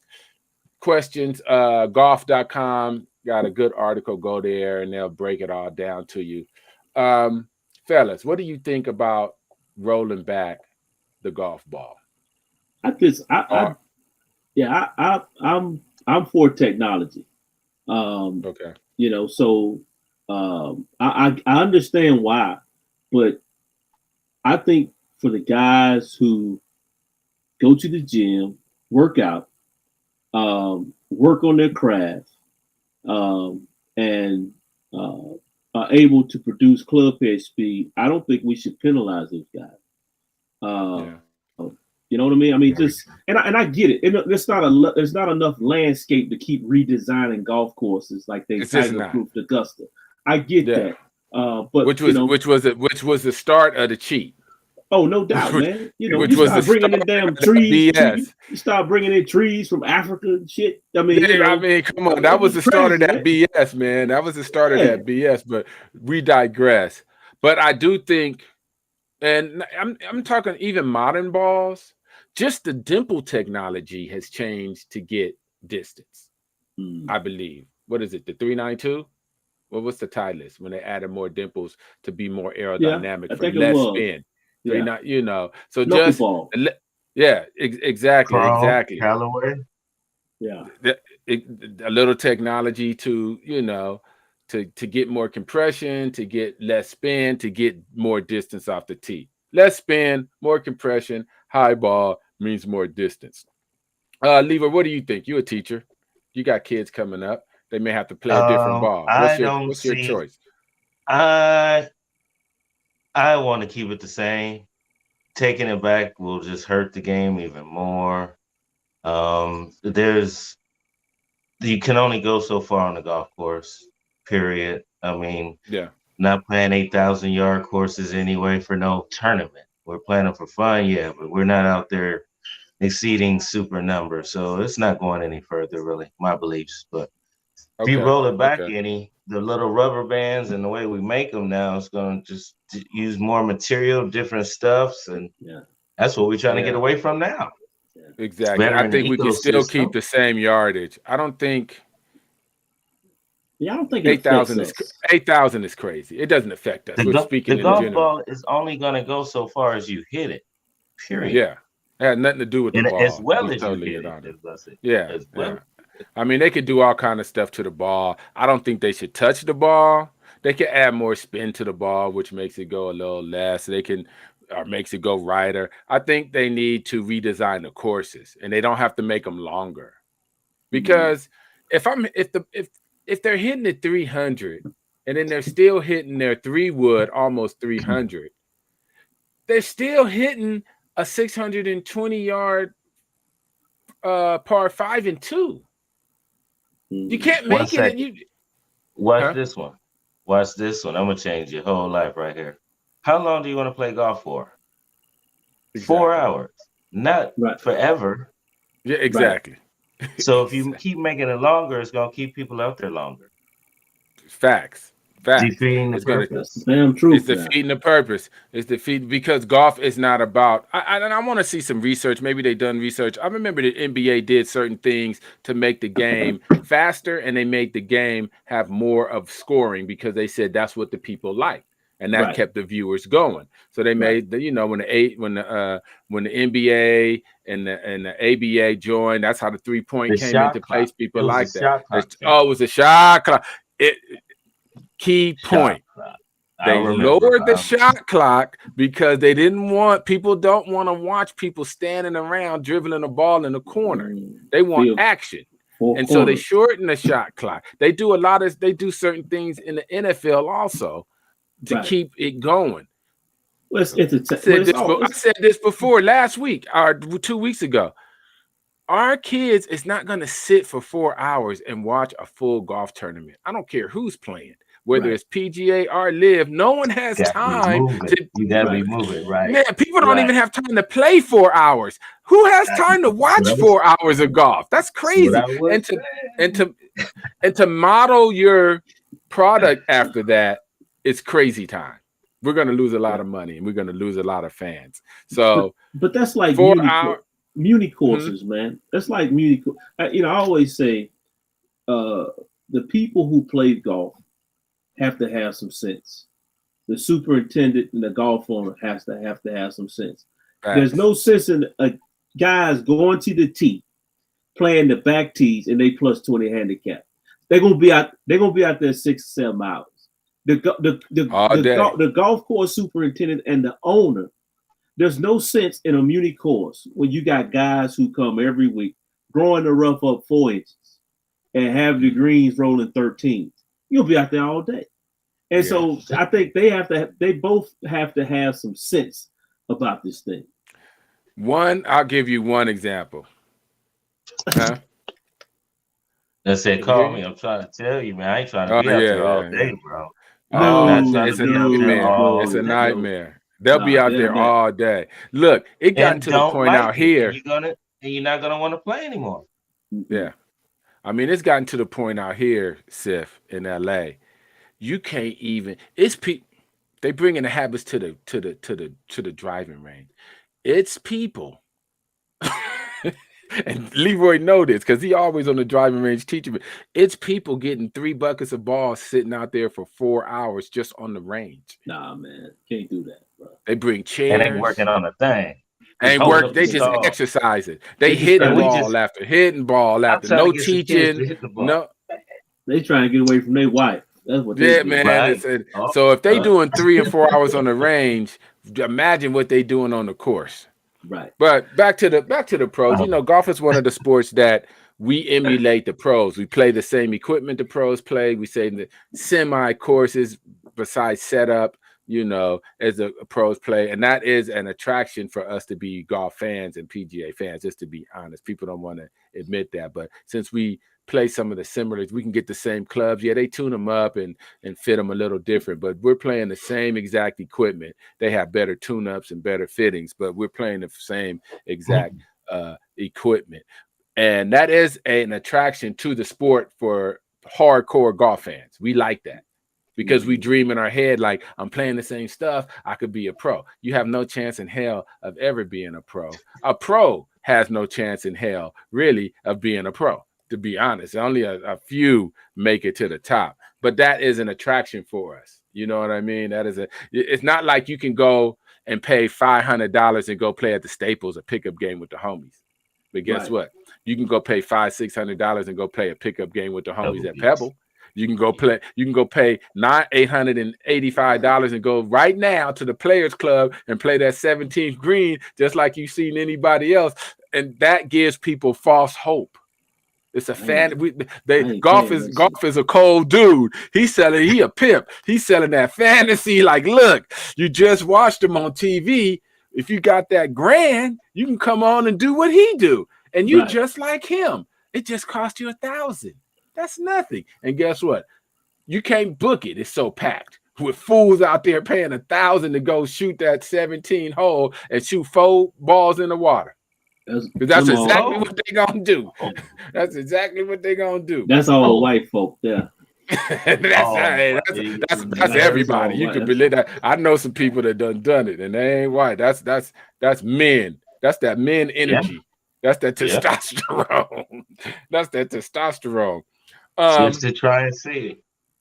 A: Questions, golf.com got a good article. Go there and they'll break it all down to you. Fellas, what do you think about rolling back the golf ball?
B: I'm I'm for technology.
A: Okay.
B: You know, so I understand why, but I think for the guys who go to the gym, work out, work on their craft, and are able to produce club head speed, I don't think we should penalize those guys.
A: Yeah.
B: You know what I mean? I mean, just and I get it. There's not enough landscape to keep redesigning golf courses like they
A: It's just
B: Tiger
A: not.
B: proofed Augusta. I get
A: Yeah.
B: that, but you know,
A: Which was the start of the cheat.
B: oh no
A: Which
B: doubt,
A: was
B: man. You know,
A: which
B: you
A: was the
B: start bringing in
A: start
B: damn
A: of that
B: trees.
A: BS.
B: You start bringing in trees from Africa and shit. I mean, you
A: I
B: know,
A: mean, come on. That
B: it
A: was
B: was
A: the start of
B: crazy,
A: that
B: man.
A: BS, man. That was the start of
B: Yeah,
A: that BS. But we digress. But I do think, and I'm talking even modern balls, just the dimple technology has changed to get distance. I believe. What is it? The 392? What was the Titleist when they added more dimples to be more
B: yeah.
A: aerodynamic
B: I
A: for
B: think it
A: less
B: was.
A: spin?
B: Yeah,
A: So just
B: knuckleball.
A: yeah,
C: Chrome,
A: exactly.
C: Callaway.
B: Yeah.
A: A little technology to to get more compression, to get less spin, to get more distance off the tee. Less spin, more compression, high ball means more distance. Lever, what do you think? You a teacher? You got kids coming up. They may have to play a different ball.
C: I don't
A: What's your
C: see.
A: choice?
C: I I want to keep it the same. Taking it back will just hurt the game even more. There's You can only go so far on the golf course. Period. I mean,
A: Yeah.
C: not playing 8,000-yard courses anyway for no tournament. We're playing them for fun, yeah, but we're not out there exceeding super numbers. So it's not going any further, really, my beliefs. But if you
A: Okay.
C: roll it back
A: Okay.
C: the little rubber bands and the way we make them now, it's going to just use more material, different stuffs. And
B: Yeah.
C: that's what we're trying to get
A: Yeah.
C: away from now. It's
A: Exactly.
C: better
A: I
C: in the
A: think we can still keep
C: ecosystem.
A: the same yardage. I don't think
B: Yeah, I don't think it affects us.
A: 8,000 is crazy. It doesn't affect us. We're
C: The
A: speaking in
C: golf
A: general.
C: ball is only going to go so far as you hit it, period.
A: Yeah. It had nothing to do with the
C: And as
A: ball, to
C: well
A: be
C: as you
A: totally
C: hit it,
A: honest.
C: as I say,
A: Yeah.
C: as
A: Yeah.
C: well.
A: I mean, they could do all kind of stuff to the ball. I don't think they should touch the ball. They could add more spin to the ball, which makes it go a little less. They can, or makes it go righter. I think they need to redesign the courses, and they don't have to make them longer. Because if they're hitting it 300, and then they're still hitting their 3-wood almost 300, they're still hitting a 620-yard par 5 and 2. You can't
C: One
A: make it, and
C: second.
A: you
C: Watch
A: huh?
C: this one. Watch this one. I'm gonna change your whole life right here. How long do you want to play golf for? 4
A: Exactly.
C: hours, not
B: Right.
C: forever.
A: Yeah,
B: Right.
A: exactly.
C: So if you keep making it longer, it's gonna keep people out there longer,
A: Facts. Facts.
C: defeating the
A: It's gonna
B: That's the
C: purpose.
B: damn
A: It's
B: truth now.
A: defeating the purpose. It's defeat because golf is not about. And I want to see some research. Maybe they done research. I remember the NBA did certain things to make the game faster, and they made the game have more of scoring because they said that's what the people like, and that
B: Right.
A: kept the viewers going. So they
B: Right.
A: made the when the NBA and the ABA joined, that's how the 3-point
C: The
A: came into
C: shot
A: place.
C: clock. It
A: People
C: was a
A: like that.
C: shot clock
A: Oh, it
C: change.
A: was a shot clock. It key
C: Shot
A: point.
C: clock. I
A: They
C: remember.
A: lowered the shot clock because they didn't want people don't want to watch people standing around dribbling a ball in the corner. They want
B: Field
A: action.
B: four
A: And so they
B: corners.
A: shorten the shot clock. They do certain things in the NFL also to
B: Right.
A: keep it going.
B: Well,
A: I
B: but
A: said this before last week or 2 weeks ago. Our kids is not going to sit for 4 hours and watch a full golf tournament. I don't care who's playing, whether
B: right.
A: it's PGA or Live. No one has
C: You gotta be
A: time
C: moving.
A: to.
C: You gotta be
B: Right.
C: moving. Right.
A: Man, people don't even
C: Right.
A: have time to play 4 hours. Who has time to
C: That's what
A: watch
C: I was.
A: 4 hours of golf? That's
C: That's what
A: crazy.
C: I was
A: And to and
C: saying.
A: to and to model your product after that, it's crazy time. We're going to lose a lot
B: Right.
A: of money and we're going to lose a lot of fans. So
B: But that's like
A: 4 hour.
B: muni
A: Hmm?
B: courses, man. That's like muni. You know, I always say the people who play golf have to have some sense. The superintendent and the golf owner has to have some sense. There's
A: Facts.
B: no sense in guys going to the tee playing the back tees and they plus 20 handicap. They're gonna be out. They're gonna be out there 6 or 7 hours. The golf course superintendent and the owner. There's no sense in a muni course when you got guys who come every week, growing the rough up 4 inches, and have the greens rolling 13s. You'll be out there all day. And so I think they both have to have some sense about this thing.
A: I'll give you one example. Huh?
C: They said, call me. I'm trying to tell you, man. I ain't trying to be out there all day, bro.
A: It's a nightmare. It's a nightmare. They'll be out there all day. Look, it got to the point out here.
C: And you're not gonna want to play anymore.
A: Yeah. I mean, it's gotten to the point out here, Sif, in LA. You can't even. It's people. They bringing the habits to the driving range. It's people. And LeRoy know this because he always on the driving range teaching me. It's people getting 3 buckets of balls sitting out there for 4 hours just on the range.
B: Nah, man, can't do that, bro.
A: They bring chairs.
C: And they working on a thing.
A: They just exercise it. They hitting ball after hitting ball after. No teaching. No.
B: They trying to get away from their wife. That's what they do.
A: Man. Right? So if they doing 3 or 4 hours on the range, imagine what they doing on the course.
B: Right.
A: But back to the pros. You know, golf is one of the sports that we emulate the pros. We play the same equipment the pros play. We say the semi courses besides setup, you know, as the pros play. And that is an attraction for us to be golf fans and PGA fans, just to be honest. People don't want to admit that. But since we play some of the similars, we can get the same clubs. Yeah, they tune them up and fit them a little different, but we're playing the same exact equipment. They have better tune-ups and better fittings, but we're playing the same exact equipment. And that is an attraction to the sport for hardcore golf fans. We like that because we dream in our head like, I'm playing the same stuff, I could be a pro. You have no chance in hell of ever being a pro. A pro has no chance in hell, really, of being a pro. To be honest, only a few make it to the top, but that is an attraction for us. You know what I mean? It's not like you can go and pay $500 and go play at the Staples a pickup game with the homies. But guess what? You can go pay $500-$600 and go play a pickup game with the homies at Pebble. You can go play. You can go pay $885 and go right now to the Players Club and play that 17th green, just like you've seen anybody else, and that gives people false hope. It's a fan. Golf is a cold dude. He a pimp. He's selling that fantasy. Like, look, you just watched him on TV. If you got that grand, you can come on and do what he do, and you just like him. It just cost you $1,000. That's nothing. And guess what? You can't book it. It's so packed with fools out there paying $1,000 to go shoot that 17 hole and shoot 4 balls in the water. That's exactly what they're gonna do. That's exactly what they're gonna do.
B: That's all white folk, yeah.
A: That's everybody. You can believe that. I know some people that done it, and they ain't white. That's men. That's that men energy. That's that testosterone. That's that testosterone.
C: Just to try and see.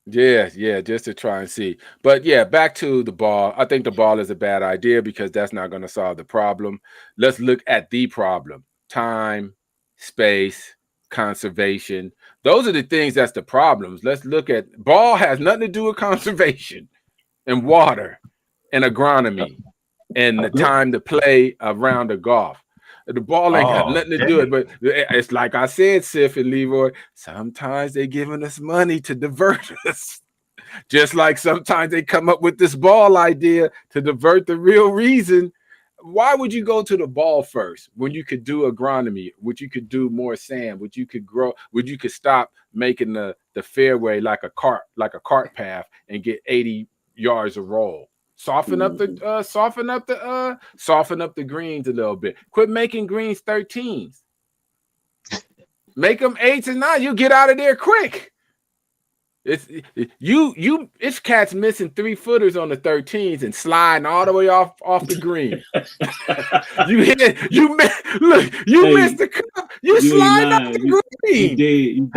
A: Yeah, just to try and see. But yeah, back to the ball. I think the ball is a bad idea because that's not going to solve the problem. Let's look at the problem. Time, space, conservation. Those are the things that's the problems. Let's look at ball has nothing to do with conservation and water and agronomy and the time to play a round of golf. The ball ain't got nothing to do with it, but it's like I said, Sif and LeRoy, sometimes they're giving us money to divert us. Just like sometimes they come up with this ball idea to divert the real reason. Why would you go to the ball first when you could do agronomy, which you could do more sand, which you could grow, which you could stop making the fairway like a cart path and get 80 yards of roll? Soften up the greens a little bit. Quit making greens 13s. Make them 8s and 9s. You get out of there quick. It's cats missing 3-footers on the 13s and sliding all the way off the green. You missed the cup. You slide off the green.
C: You did.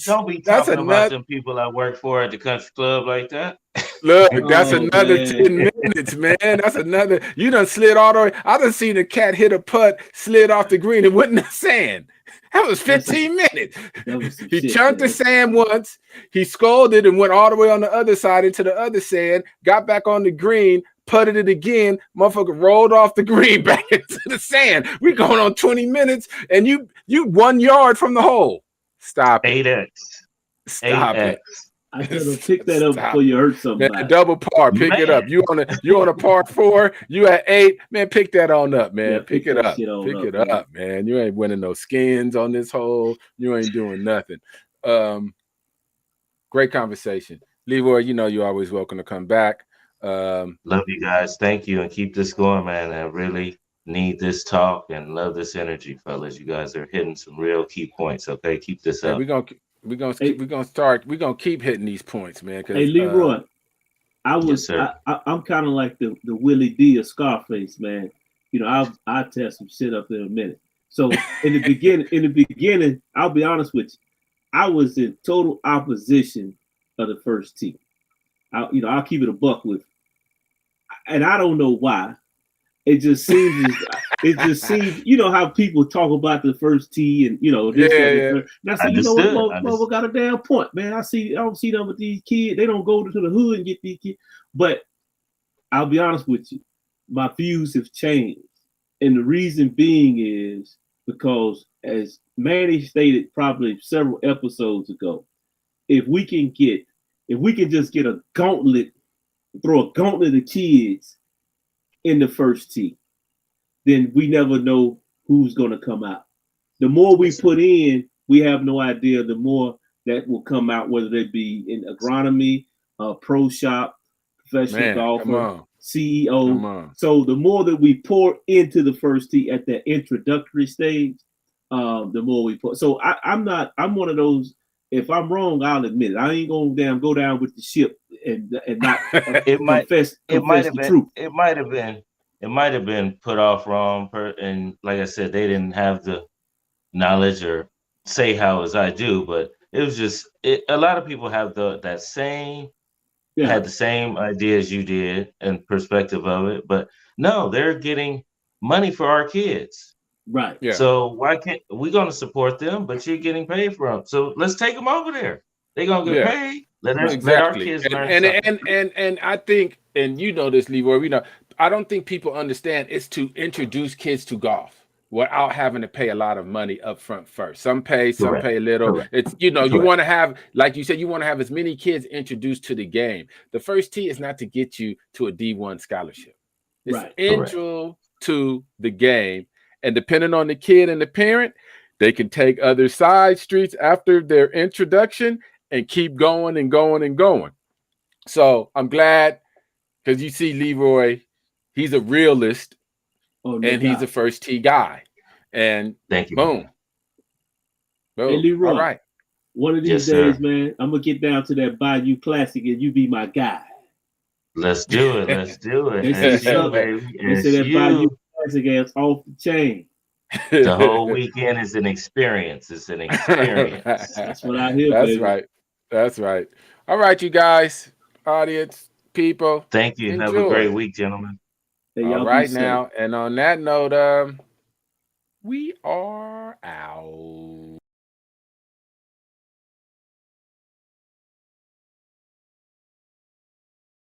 C: Don't be talking about them people I work for at the country club like that.
A: Look, that's
B: Oh
A: another
B: man,
A: 10 minutes, man. That's another. You done slid all the way. I done seen a cat hit a putt, slid off the green, and went in the sand. That was 15 minutes.
B: that was some
A: He
B: shit,
A: chunked the
B: man.
A: sand once. He scolded and went all the way on the other side into the other sand, got back on the green, putted it again. Motherfucker rolled off the green back into the sand. We going on 20 minutes, and you 1 yard from the hole. Stop it.
C: 8x.
A: Stop
C: 8x.
A: it.
B: I could have picked that up
A: Stop.
B: before you hurt somebody.
A: Man, double par, pick it up. You on a par 4, you at 8, man. Pick that on up, man.
B: Yeah,
A: pick it up.
B: Pick
A: it up, man. You ain't winning no skins on this hole. You ain't doing nothing. Great conversation, LeRoy. You know you're always welcome to come back.
C: Love you guys. Thank you, and keep this going, man. I really need this talk and love this energy, fellas. You guys are hitting some real key points. Okay, keep this up.
A: We're gonna keep hitting these points, man.
B: Hey, LeRoy,
C: Yes, sir.
B: I'm kind of like the Willie D of Scarface, man. You know, I'll tell some shit up in a minute. So in the beginning, I'll be honest with you, I was in total opposition of the first tee. I'll keep it a buck with you. And I don't know why. It just seems you know how people talk about the first tee and this, and I say, you know what, motherfucker got a damn point, man. I don't see them with these kids. They don't go to the hood and get these kids. But I'll be honest with you, my views have changed. And the reason being is because, as Manny stated probably several episodes ago, if we can just get a gauntlet, throw a gauntlet of kids in the first tee, then we never know who's going to come out. The more we put in, we have no idea the more that will come out, whether they be in agronomy, pro shop, professional golfer, CEO. So the more that we pour into the first tee at that introductory stage, the more we put. So I'm one of those. If I'm wrong, I'll admit it. I ain't gonna go down with the ship and not confess the truth.
C: It might have been put off wrong, and like I said, they didn't have the knowledge or say how as I do, but it was just a lot of people have had the same idea as you did and perspective of it, but no, they're getting money for our kids.
B: Right.
C: Yeah. So why can't we going to support them? But you're getting paid for them. So let's take them over there. They're gonna get paid. Let our kids learn
A: and I think, and you know this, LeRoy, I don't think people understand it's to introduce kids to golf without having to pay a lot of money up front first. Some pay a little. Correct. It's you want to have, like you said, you want to have as many kids introduced to the game. The first tee is not to get you to a D1 scholarship. It's intro to the game. And depending on the kid and the parent, they can take other side streets after their introduction and keep going and going and going. So I'm glad, because you see LeRoy, he's a realist, and he's a first tee guy. And
C: thank you.
A: Boom.
B: Hey, LeRoy,
A: all right.
B: One of these days, man, I'm gonna get down to that Bayou Classic and you be my guy.
C: Let's do it. Let's do it.
B: They say that Bayou Classic ass off the chain.
C: The whole weekend is an experience. It's an experience.
B: That's what I hear.
A: That's
B: baby.
A: Right. That's right. All right, you guys, audience, people.
C: Thank you.
A: Enjoy.
C: Have a great week, gentlemen.
B: Hey,
A: all right now, and on that note, we are out.